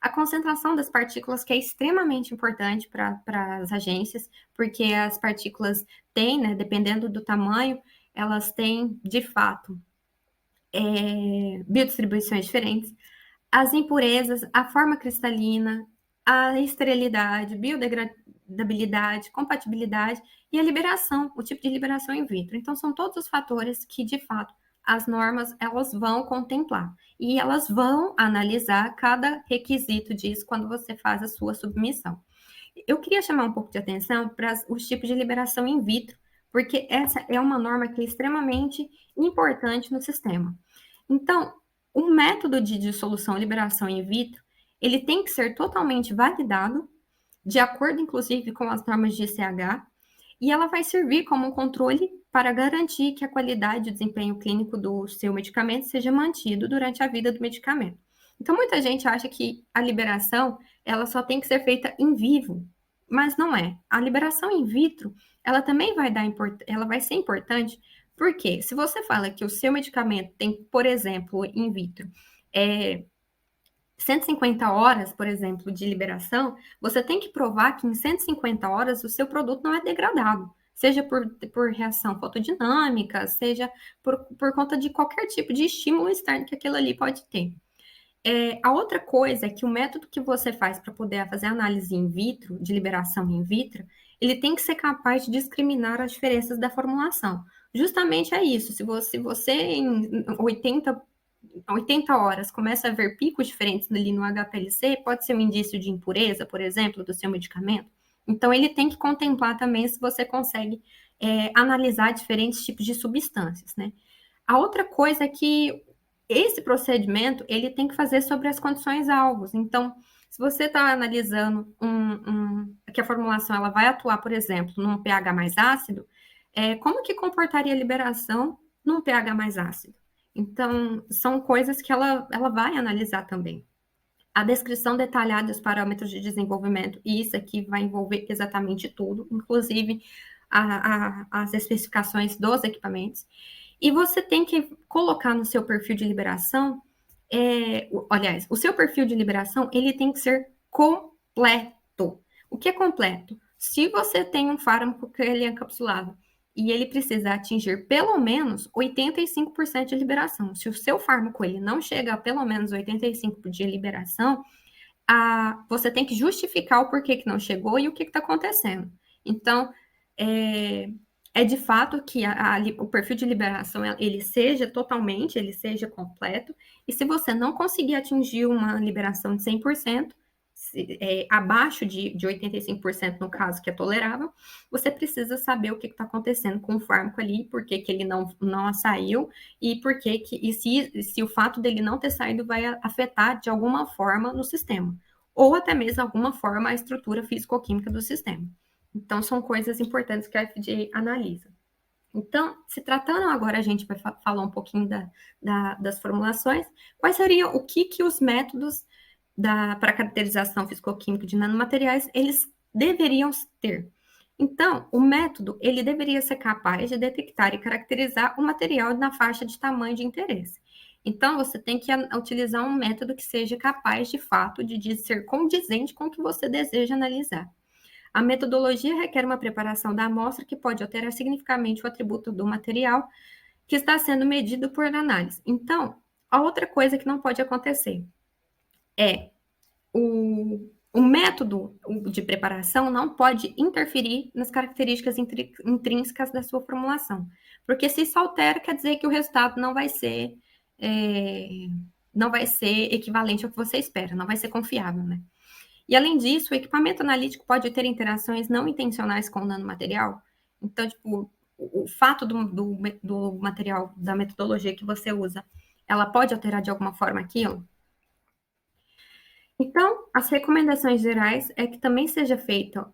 A concentração das partículas, que é extremamente importante para as agências, porque as partículas têm, né, dependendo do tamanho, elas têm, de fato, biodistribuições diferentes. As impurezas, a forma cristalina, a esterilidade, biodegradabilidade, compatibilidade e a liberação, o tipo de liberação in vitro. Então, são todos os fatores que, de fato, as normas elas vão contemplar e elas vão analisar cada requisito disso quando você faz a sua submissão. Eu queria chamar um pouco de atenção para os tipos de liberação in vitro, porque essa é uma norma que é extremamente importante no sistema. Então, o método de dissolução e liberação in vitro, ele tem que ser totalmente validado, de acordo, inclusive, com as normas de ICH, e ela vai servir como um controle para garantir que a qualidade e o desempenho clínico do seu medicamento seja mantido durante a vida do medicamento. Então, muita gente acha que a liberação, ela só tem que ser feita em vivo, mas não é. A liberação in vitro, ela também ela vai ser importante, porque se você fala que o seu medicamento tem, por exemplo, in vitro, 150 horas, por exemplo, de liberação, você tem que provar que em 150 horas o seu produto não é degradado, seja por reação fotodinâmica, seja por conta de qualquer tipo de estímulo externo que aquilo ali pode ter. A outra coisa é que o método que você faz para poder fazer análise in vitro, de liberação in vitro, ele tem que ser capaz de discriminar as diferenças da formulação. Justamente é isso, se você em 80 horas começa a ver picos diferentes ali no HPLC, pode ser um indício de impureza, por exemplo, do seu medicamento. Então, ele tem que contemplar também se você consegue analisar diferentes tipos de substâncias, né? A outra coisa é que esse procedimento, ele tem que fazer sobre as condições alvos. Então, se você está analisando que a formulação ela vai atuar, por exemplo, num pH mais ácido, como que comportaria a liberação num pH mais ácido? Então, são coisas que ela vai analisar também. A descrição detalhada dos parâmetros de desenvolvimento, e isso aqui vai envolver exatamente tudo, inclusive as especificações dos equipamentos. E você tem que colocar no seu perfil de liberação, aliás, o seu perfil de liberação, ele tem que ser completo. O que é completo? Se você tem um fármaco que ele é encapsulado, e ele precisa atingir pelo menos 85% de liberação. Se o seu fármaco ele não chega a pelo menos 85% de liberação, você tem que justificar o porquê que não chegou e o que está acontecendo. Então, é de fato que o perfil de liberação ele seja completo, e se você não conseguir atingir uma liberação de 100%, abaixo de 85% no caso, que é tolerável, você precisa saber o que está acontecendo com o fármaco ali, por que ele não saiu, e se o fato dele não ter saído vai afetar de alguma forma no sistema, ou até mesmo de alguma forma a estrutura físico-química do sistema. Então, são coisas importantes que a FDA analisa. Então, se tratando agora, a gente vai falar um pouquinho das formulações. Quais seriam o que os métodos para caracterização físico-química de nanomateriais, eles deveriam ter? Então, o método, ele deveria ser capaz de detectar e caracterizar o material na faixa de tamanho de interesse. Então, você tem que utilizar um método que seja capaz, de fato, de ser condizente com o que você deseja analisar. A metodologia requer uma preparação da amostra que pode alterar significativamente o atributo do material que está sendo medido por análise. Então, a outra coisa que não pode acontecer é o método de preparação não pode interferir nas características intrínsecas da sua formulação, porque se isso altera, quer dizer que o resultado não vai ser equivalente ao que você espera, não vai ser confiável, né? E, além disso, o equipamento analítico pode ter interações não intencionais com o nanomaterial. Então, tipo, o fato do material, da metodologia que você usa, ela pode alterar de alguma forma aquilo? Então, as recomendações gerais é que também seja feita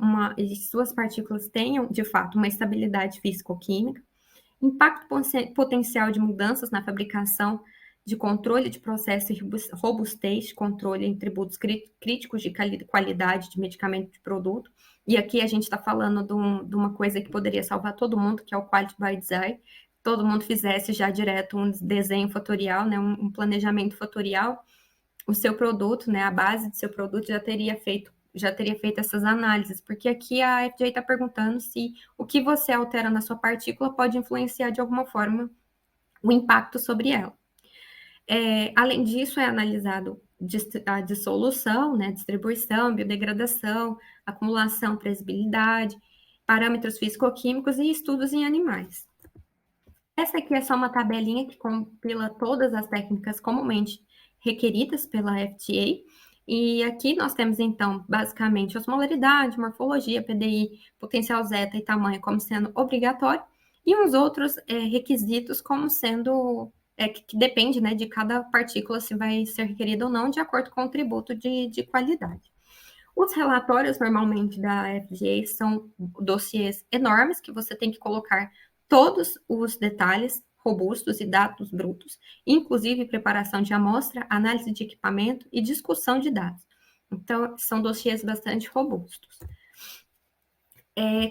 suas partículas tenham, de fato, uma estabilidade físico-química, impacto potencial de mudanças na fabricação, de controle de processo e robustez, controle em tributos críticos de qualidade de medicamento de produto. E aqui a gente está falando de uma coisa que poderia salvar todo mundo, que é o Quality by Design. Todo mundo fizesse já direto um desenho fatorial, né, um planejamento fatorial, o seu produto, né, a base do seu produto já teria feito essas análises, porque aqui a FDA está perguntando se o que você altera na sua partícula pode influenciar de alguma forma o impacto sobre ela. Além disso, é analisado a dissolução, né, distribuição, biodegradação, acumulação, previsibilidade, parâmetros físico-químicos e estudos em animais. Essa aqui é só uma tabelinha que compila todas as técnicas comumente requeridas pela FDA, e aqui nós temos, então, basicamente, osmolaridade, morfologia, PDI, potencial zeta e tamanho como sendo obrigatório, e uns outros requisitos como sendo, que depende, né, de cada partícula se vai ser requerida ou não, de acordo com o tributo de qualidade. Os relatórios, normalmente, da FDA são dossiês enormes, que você tem que colocar todos os detalhes robustos e dados brutos, inclusive preparação de amostra, análise de equipamento e discussão de dados. Então, são dossiês bastante robustos.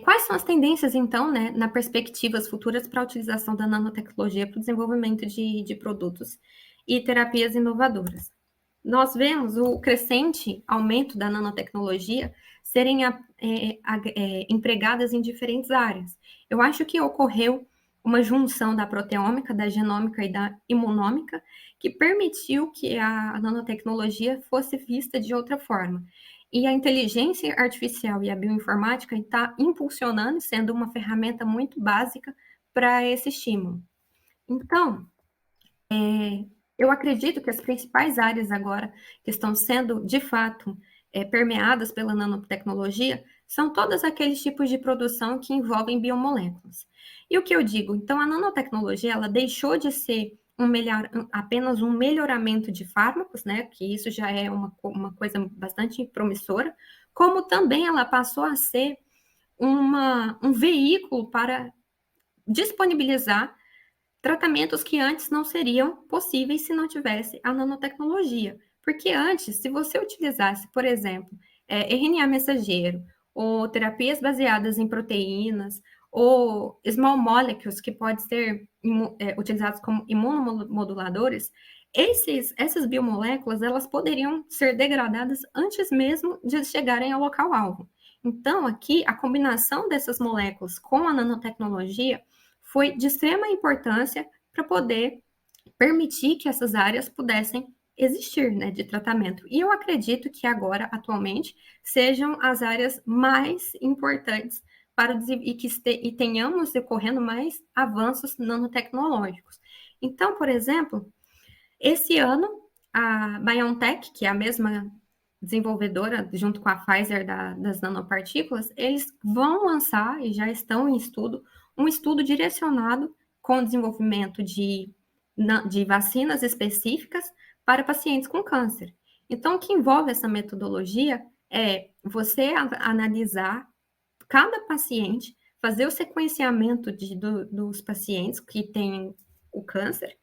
Quais são as tendências, então, né, na perspectivas futuras para a utilização da nanotecnologia para o desenvolvimento de produtos e terapias inovadoras? Nós vemos o crescente aumento da nanotecnologia serem empregadas em diferentes áreas. Eu acho que ocorreu uma junção da proteômica, da genômica e da imunômica, que permitiu que a nanotecnologia fosse vista de outra forma. E a inteligência artificial e a bioinformática está impulsionando, sendo uma ferramenta muito básica para esse estímulo. Então, eu acredito que as principais áreas agora que estão sendo, de fato, permeadas pela nanotecnologia são todos aqueles tipos de produção que envolvem biomoléculas. E o que eu digo? Então, a nanotecnologia ela deixou de ser apenas um melhoramento de fármacos, né, que isso já é uma coisa bastante promissora, como também ela passou a ser um veículo para disponibilizar tratamentos que antes não seriam possíveis se não tivesse a nanotecnologia. Porque antes, se você utilizasse, por exemplo, RNA mensageiro, ou terapias baseadas em proteínas, ou small molecules, que podem ser utilizados como imunomoduladores, essas biomoléculas elas poderiam ser degradadas antes mesmo de chegarem ao local-alvo. Então, aqui, a combinação dessas moléculas com a nanotecnologia foi de extrema importância para poder permitir que essas áreas pudessem existir, né, de tratamento. E eu acredito que agora, atualmente, sejam as áreas mais importantes para e que e tenhamos decorrendo mais avanços nanotecnológicos. Então, por exemplo, esse ano, a BioNTech, que é a mesma desenvolvedora, junto com a Pfizer das nanopartículas, eles vão lançar, e já estão em estudo, um estudo direcionado com o desenvolvimento de vacinas específicas para pacientes com câncer. Então, o que envolve essa metodologia é você analisar cada paciente, fazer o sequenciamento dos pacientes que têm o câncer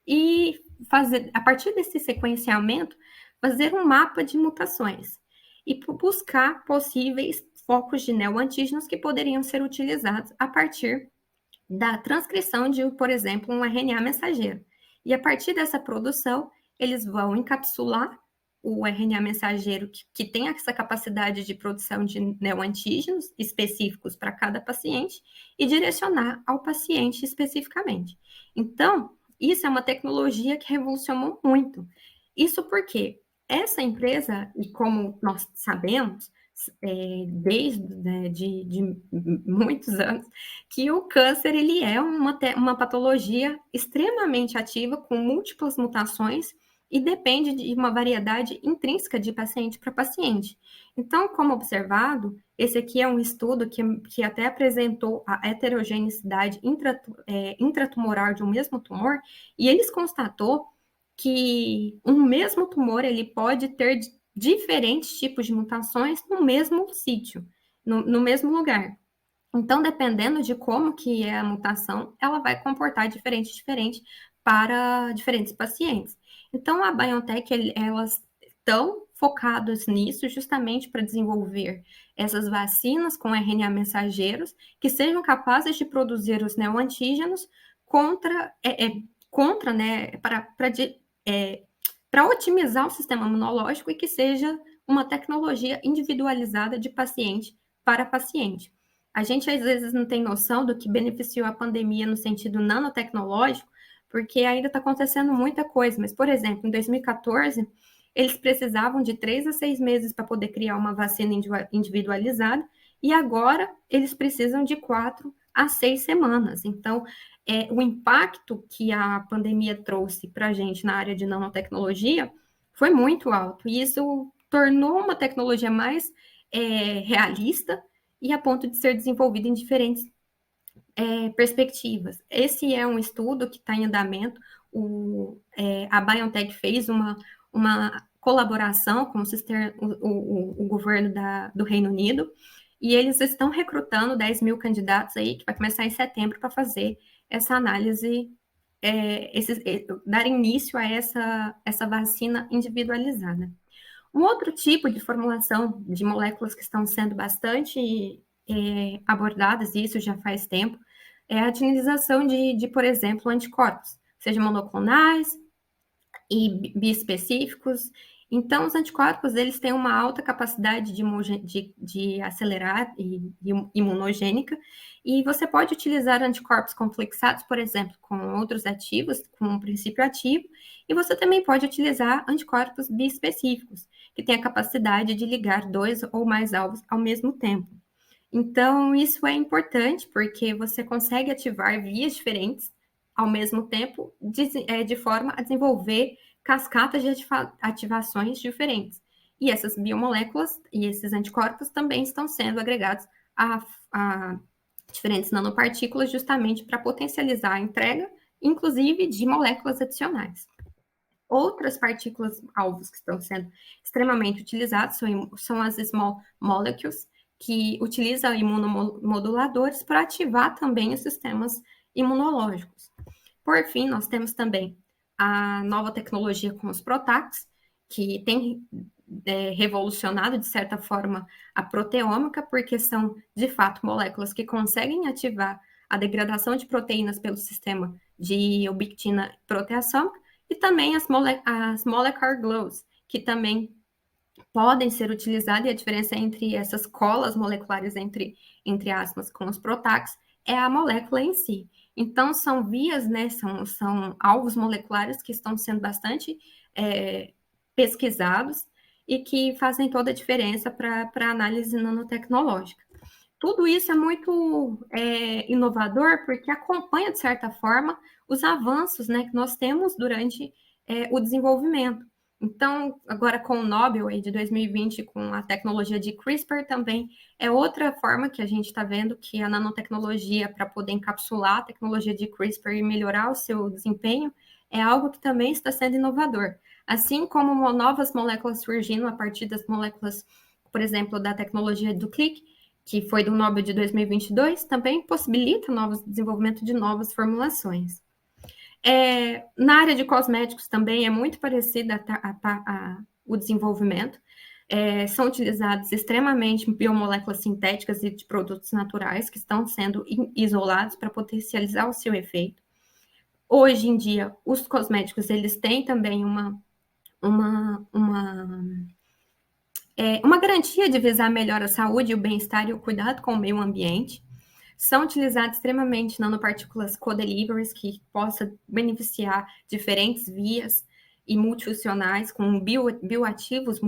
e fazer, a partir desse sequenciamento, fazer um mapa de mutações e buscar possíveis focos de neoantígenos que poderiam ser utilizados a partir da transcrição de, por exemplo, um RNA mensageiro. E a partir dessa produção, eles vão encapsular o RNA mensageiro que tem essa capacidade de produção de neoantígenos específicos para cada paciente e direcionar ao paciente especificamente. Então, isso é uma tecnologia que revolucionou muito. Isso porque essa empresa, e como nós sabemos, desde de muitos anos, que o câncer ele é uma patologia extremamente ativa, com múltiplas mutações, e depende de uma variedade intrínseca de paciente para paciente. Então, como observado, esse aqui é um estudo que até apresentou a heterogeneidade intratumoral de um mesmo tumor, e eles constatou que um mesmo tumor ele pode ter diferentes tipos de mutações no mesmo sítio, no mesmo lugar. Então, dependendo de como que é a mutação, ela vai comportar diferente para diferentes pacientes. Então, a BioNTech, elas estão focadas nisso justamente para desenvolver essas vacinas com RNA mensageiros que sejam capazes de produzir os neoantígenos contra, né, para otimizar o sistema imunológico e que seja uma tecnologia individualizada de paciente para paciente. A gente às vezes não tem noção do que beneficiou a pandemia no sentido nanotecnológico, porque ainda está acontecendo muita coisa. Mas, por exemplo, em 2014, eles precisavam de 3 a 6 meses para poder criar uma vacina individualizada, e agora eles precisam de 4 a 6 semanas. Então, o impacto que a pandemia trouxe para a gente na área de nanotecnologia foi muito alto, e isso tornou uma tecnologia mais realista e a ponto de ser desenvolvida em diferentes perspectivas. Esse é um estudo que está em andamento. A BioNTech fez uma colaboração com o governo do Reino Unido, e eles estão recrutando 10 mil candidatos aí, que vai começar em setembro, para fazer essa análise, dar início a essa vacina individualizada. Um outro tipo de formulação de moléculas que estão sendo bastante abordadas, e isso já faz tempo, é a utilização de, por exemplo, anticorpos, seja monoclonais e biespecíficos. Então, os anticorpos, eles têm uma alta capacidade de acelerar e imunogênica, e você pode utilizar anticorpos complexados, por exemplo, com outros ativos, com um princípio ativo, e você também pode utilizar anticorpos biespecíficos, que têm a capacidade de ligar 2 ou mais alvos ao mesmo tempo. Então, isso é importante porque você consegue ativar vias diferentes ao mesmo tempo, de forma a desenvolver cascatas de ativações diferentes. E essas biomoléculas e esses anticorpos também estão sendo agregados a diferentes nanopartículas justamente para potencializar a entrega, inclusive de moléculas adicionais. Outras partículas-alvos que estão sendo extremamente utilizadas são as small molecules, que utilizam imunomoduladores para ativar também os sistemas imunológicos. Por fim, nós temos também a nova tecnologia com os PROTACs, que tem revolucionado, de certa forma, a proteômica, porque são, de fato, moléculas que conseguem ativar a degradação de proteínas pelo sistema de ubiquitina proteassômica, e também as molecular glues, que também podem ser utilizadas, e a diferença entre essas colas moleculares, entre aspas, com os PROTACs, é a molécula em si. Então, são vias, né, são alvos moleculares que estão sendo bastante pesquisados e que fazem toda a diferença para a análise nanotecnológica. Tudo isso é muito inovador, porque acompanha, de certa forma, os avanços, né, que nós temos durante o desenvolvimento. Então, agora com o Nobel aí de 2020, com a tecnologia de CRISPR também, é outra forma que a gente está vendo que a nanotecnologia, para poder encapsular a tecnologia de CRISPR e melhorar o seu desempenho, é algo que também está sendo inovador. Assim como novas moléculas surgindo a partir das moléculas, por exemplo, da tecnologia do click, que foi do Nobel de 2022, também possibilita desenvolvimento de novas formulações. Na área de cosméticos também é muito parecida o desenvolvimento. São utilizados extremamente biomoléculas sintéticas e de produtos naturais que estão sendo isolados para potencializar o seu efeito. Hoje em dia, os cosméticos eles têm também uma garantia de visar melhor a saúde, o bem-estar e o cuidado com o meio ambiente. São utilizadas extremamente nanopartículas co-deliveries que possam beneficiar diferentes vias e multifuncionais com bioativos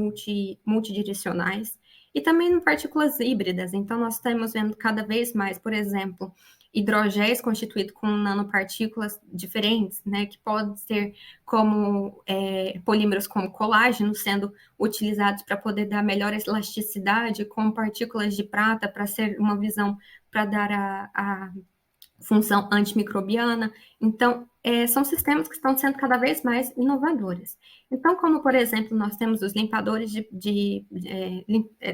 multidirecionais e também partículas híbridas. Então, nós estamos vendo cada vez mais, por exemplo, hidrogéis constituídos com nanopartículas diferentes, né, que podem ser como polímeros como colágeno sendo utilizados para poder dar melhor elasticidade, com partículas de prata para ser uma visão para dar a função antimicrobiana. Então, são sistemas que estão sendo cada vez mais inovadores. Então, como, por exemplo, nós temos os limpadores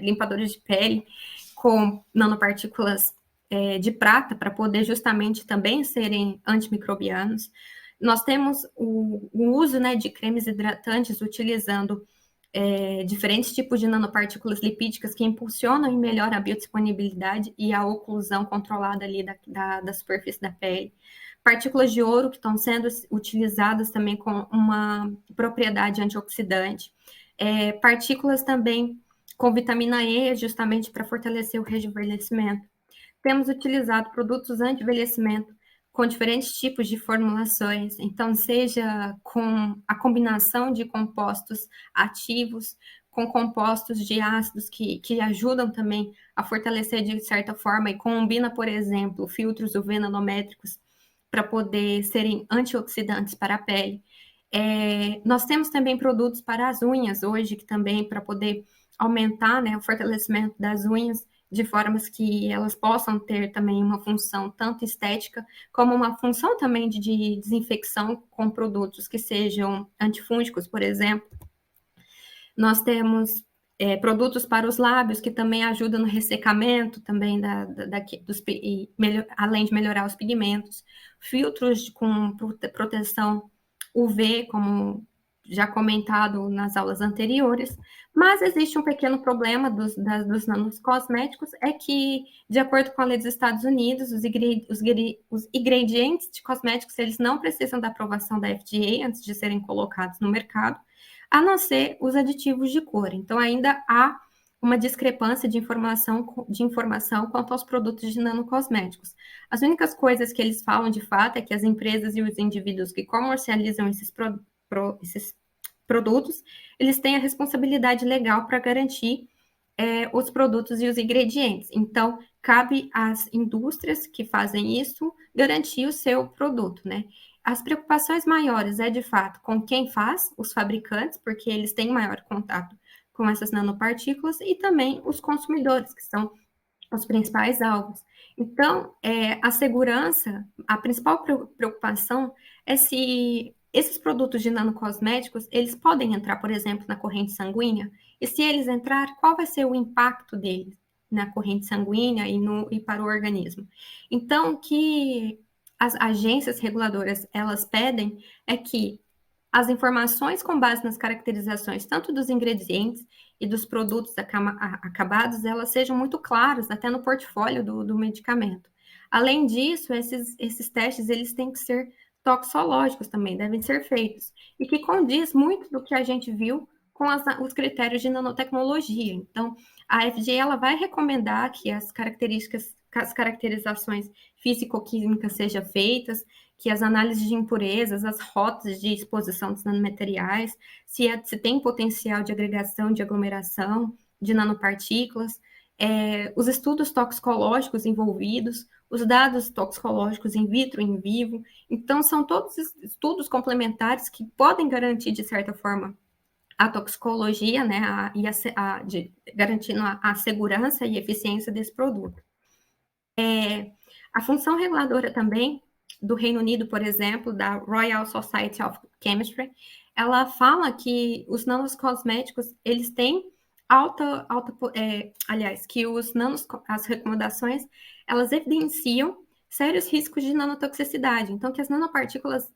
limpadores de pele com nanopartículas de prata, para poder justamente também serem antimicrobianos. Nós temos o uso, né, de cremes hidratantes utilizando diferentes tipos de nanopartículas lipídicas que impulsionam e melhoram a biodisponibilidade e a oclusão controlada ali da superfície da pele. Partículas de ouro que estão sendo utilizadas também com uma propriedade antioxidante. Partículas também com vitamina E, justamente para fortalecer o rejuvenescimento. Temos utilizado produtos anti-envelhecimento com diferentes tipos de formulações, então seja com a combinação de compostos ativos, com compostos de ácidos que ajudam também a fortalecer de certa forma e combina, por exemplo, filtros UV nanométricos para poder serem antioxidantes para a pele. Nós temos também produtos para as unhas hoje, que também para poder aumentar, né, o fortalecimento das unhas, de formas que elas possam ter também uma função tanto estética, como uma função também de desinfecção com produtos que sejam antifúngicos, por exemplo. Nós temos produtos para os lábios, que também ajudam no ressecamento, também além de melhorar os pigmentos. Filtros com proteção UV, como já comentado nas aulas anteriores, mas existe um pequeno problema dos nanocosméticos, é que, de acordo com a lei dos Estados Unidos, os ingredientes de cosméticos, eles não precisam da aprovação da FDA antes de serem colocados no mercado, a não ser os aditivos de cor. Então, ainda há uma discrepância de informação quanto aos produtos de nanocosméticos. As únicas coisas que eles falam, de fato, é que as empresas e os indivíduos que comercializam esses produtos, eles têm a responsabilidade legal para garantir os produtos e os ingredientes. Então, cabe às indústrias que fazem isso garantir o seu produto, né? As preocupações maiores de fato, com quem faz, os fabricantes, porque eles têm maior contato com essas nanopartículas, e também os consumidores, que são os principais alvos. Então, a segurança, a principal preocupação é se esses produtos de nanocosméticos, eles podem entrar, por exemplo, na corrente sanguínea, e se eles entrar, qual vai ser o impacto deles na corrente sanguínea e para o organismo. Então, o que as agências reguladoras, elas pedem é que as informações com base nas caracterizações, tanto dos ingredientes e dos produtos acabados, elas sejam muito claras, até no portfólio do medicamento. Além disso, esses testes, eles têm que ser toxicológicos também, devem ser feitos, e que condiz muito do que a gente viu com os critérios de nanotecnologia. Então, a FDA ela vai recomendar que as caracterizações físico-químicas sejam feitas, que as análises de impurezas, as rotas de exposição dos nanomateriais, se tem potencial de agregação, de aglomeração de nanopartículas, os estudos toxicológicos envolvidos, os dados toxicológicos in vitro e in vivo. Então, são todos estudos complementares que podem garantir, de certa forma, a toxicologia, né, garantindo a segurança e eficiência desse produto. A função reguladora também do Reino Unido, por exemplo, da Royal Society of Chemistry, ela fala que os nanocosméticos, eles têm que as recomendações, elas evidenciam sérios riscos de nanotoxicidade. Então, que as nanopartículas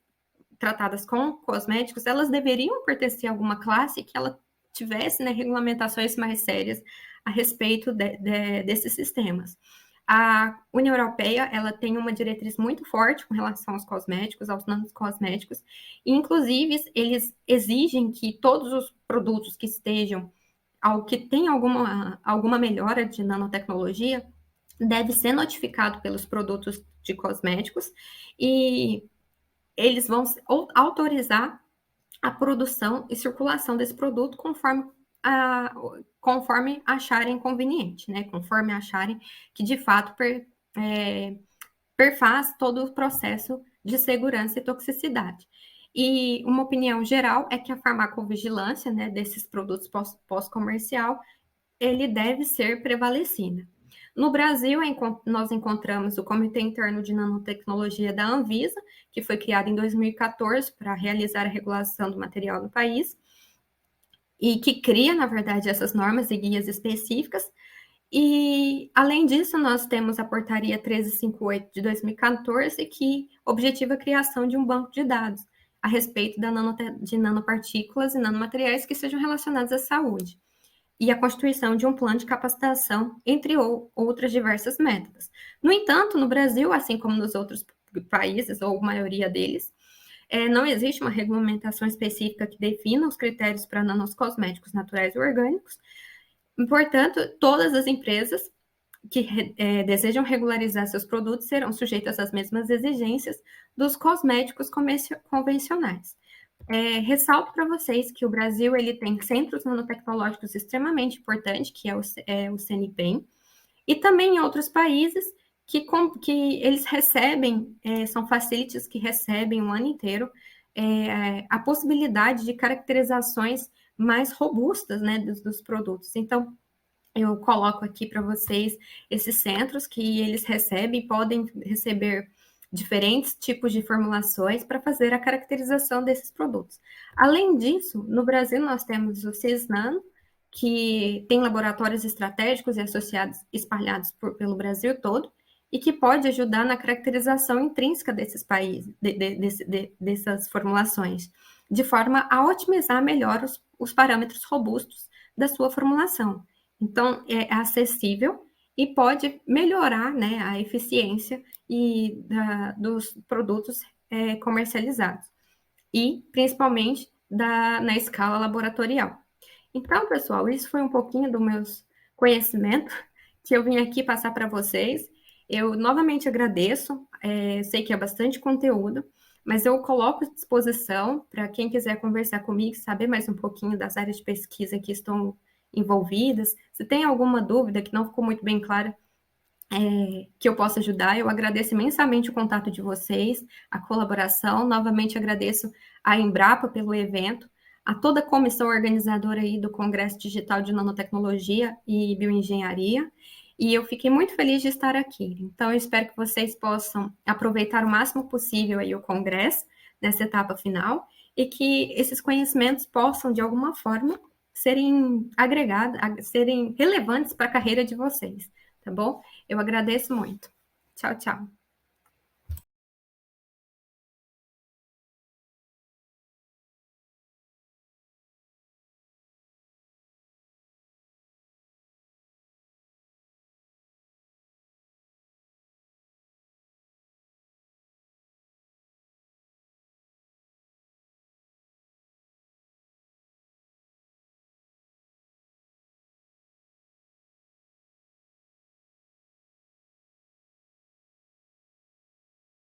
tratadas com cosméticos, elas deveriam pertencer a alguma classe que ela tivesse, né, regulamentações mais sérias a respeito desses sistemas. A União Europeia, ela tem uma diretriz muito forte com relação aos cosméticos, aos nanocosméticos, e inclusive eles exigem que todos os produtos que tenham alguma melhora de nanotecnologia, deve ser notificado pelos produtos de cosméticos, e eles vão autorizar a produção e circulação desse produto conforme acharem conveniente, né? Conforme acharem que, de fato, perfaz todo o processo de segurança e toxicidade. E uma opinião geral é que a farmacovigilância, né, desses produtos pós-comercial, ele deve ser prevalecida. No Brasil, nós encontramos o Comitê Interno de Nanotecnologia da Anvisa, que foi criado em 2014 para realizar a regulação do material no país, e que cria, na verdade, essas normas e guias específicas. E, além disso, nós temos a Portaria 1358 de 2014, que objetiva a criação de um banco de dados a respeito de nanopartículas e nanomateriais que sejam relacionados à saúde, e a constituição de um plano de capacitação, entre outras diversas métodos. No entanto, no Brasil, assim como nos outros países, ou a maioria deles, não existe uma regulamentação específica que defina os critérios para nanocosméticos naturais e orgânicos. Portanto, todas as empresas que desejam regularizar seus produtos serão sujeitas às mesmas exigências dos cosméticos convencionais. Ressalto para vocês que o Brasil ele tem centros nanotecnológicos extremamente importantes, que é o CNPEM, e também em outros países que eles recebem, são facilities que recebem o ano inteiro a possibilidade de caracterizações mais robustas, né, dos produtos. Então, eu coloco aqui para vocês esses centros que eles recebem, podem receber diferentes tipos de formulações para fazer a caracterização desses produtos. Além disso, no Brasil nós temos o Cisnano, que tem laboratórios estratégicos e associados espalhados pelo Brasil todo, e que pode ajudar na caracterização intrínseca desses países, dessas formulações, de forma a otimizar melhor os parâmetros robustos da sua formulação. Então, é acessível e pode melhorar, né, a eficiência dos produtos comercializados, e principalmente na escala laboratorial. Então, pessoal, isso foi um pouquinho do meu conhecimento que eu vim aqui passar para vocês. Eu novamente agradeço, sei que é bastante conteúdo, mas eu coloco à disposição para quem quiser conversar comigo, saber mais um pouquinho das áreas de pesquisa que estão envolvidas. Se tem alguma dúvida que não ficou muito bem clara, que eu possa ajudar, eu agradeço imensamente o contato de vocês, a colaboração. Novamente agradeço à Embrapa pelo evento, a toda a comissão organizadora aí do Congresso Digital de Nanotecnologia e Bioengenharia, e eu fiquei muito feliz de estar aqui. Então, eu espero que vocês possam aproveitar o máximo possível aí o Congresso, nessa etapa final, e que esses conhecimentos possam, de alguma forma, serem agregados, serem relevantes para a carreira de vocês, tá bom? Eu agradeço muito. Tchau, tchau.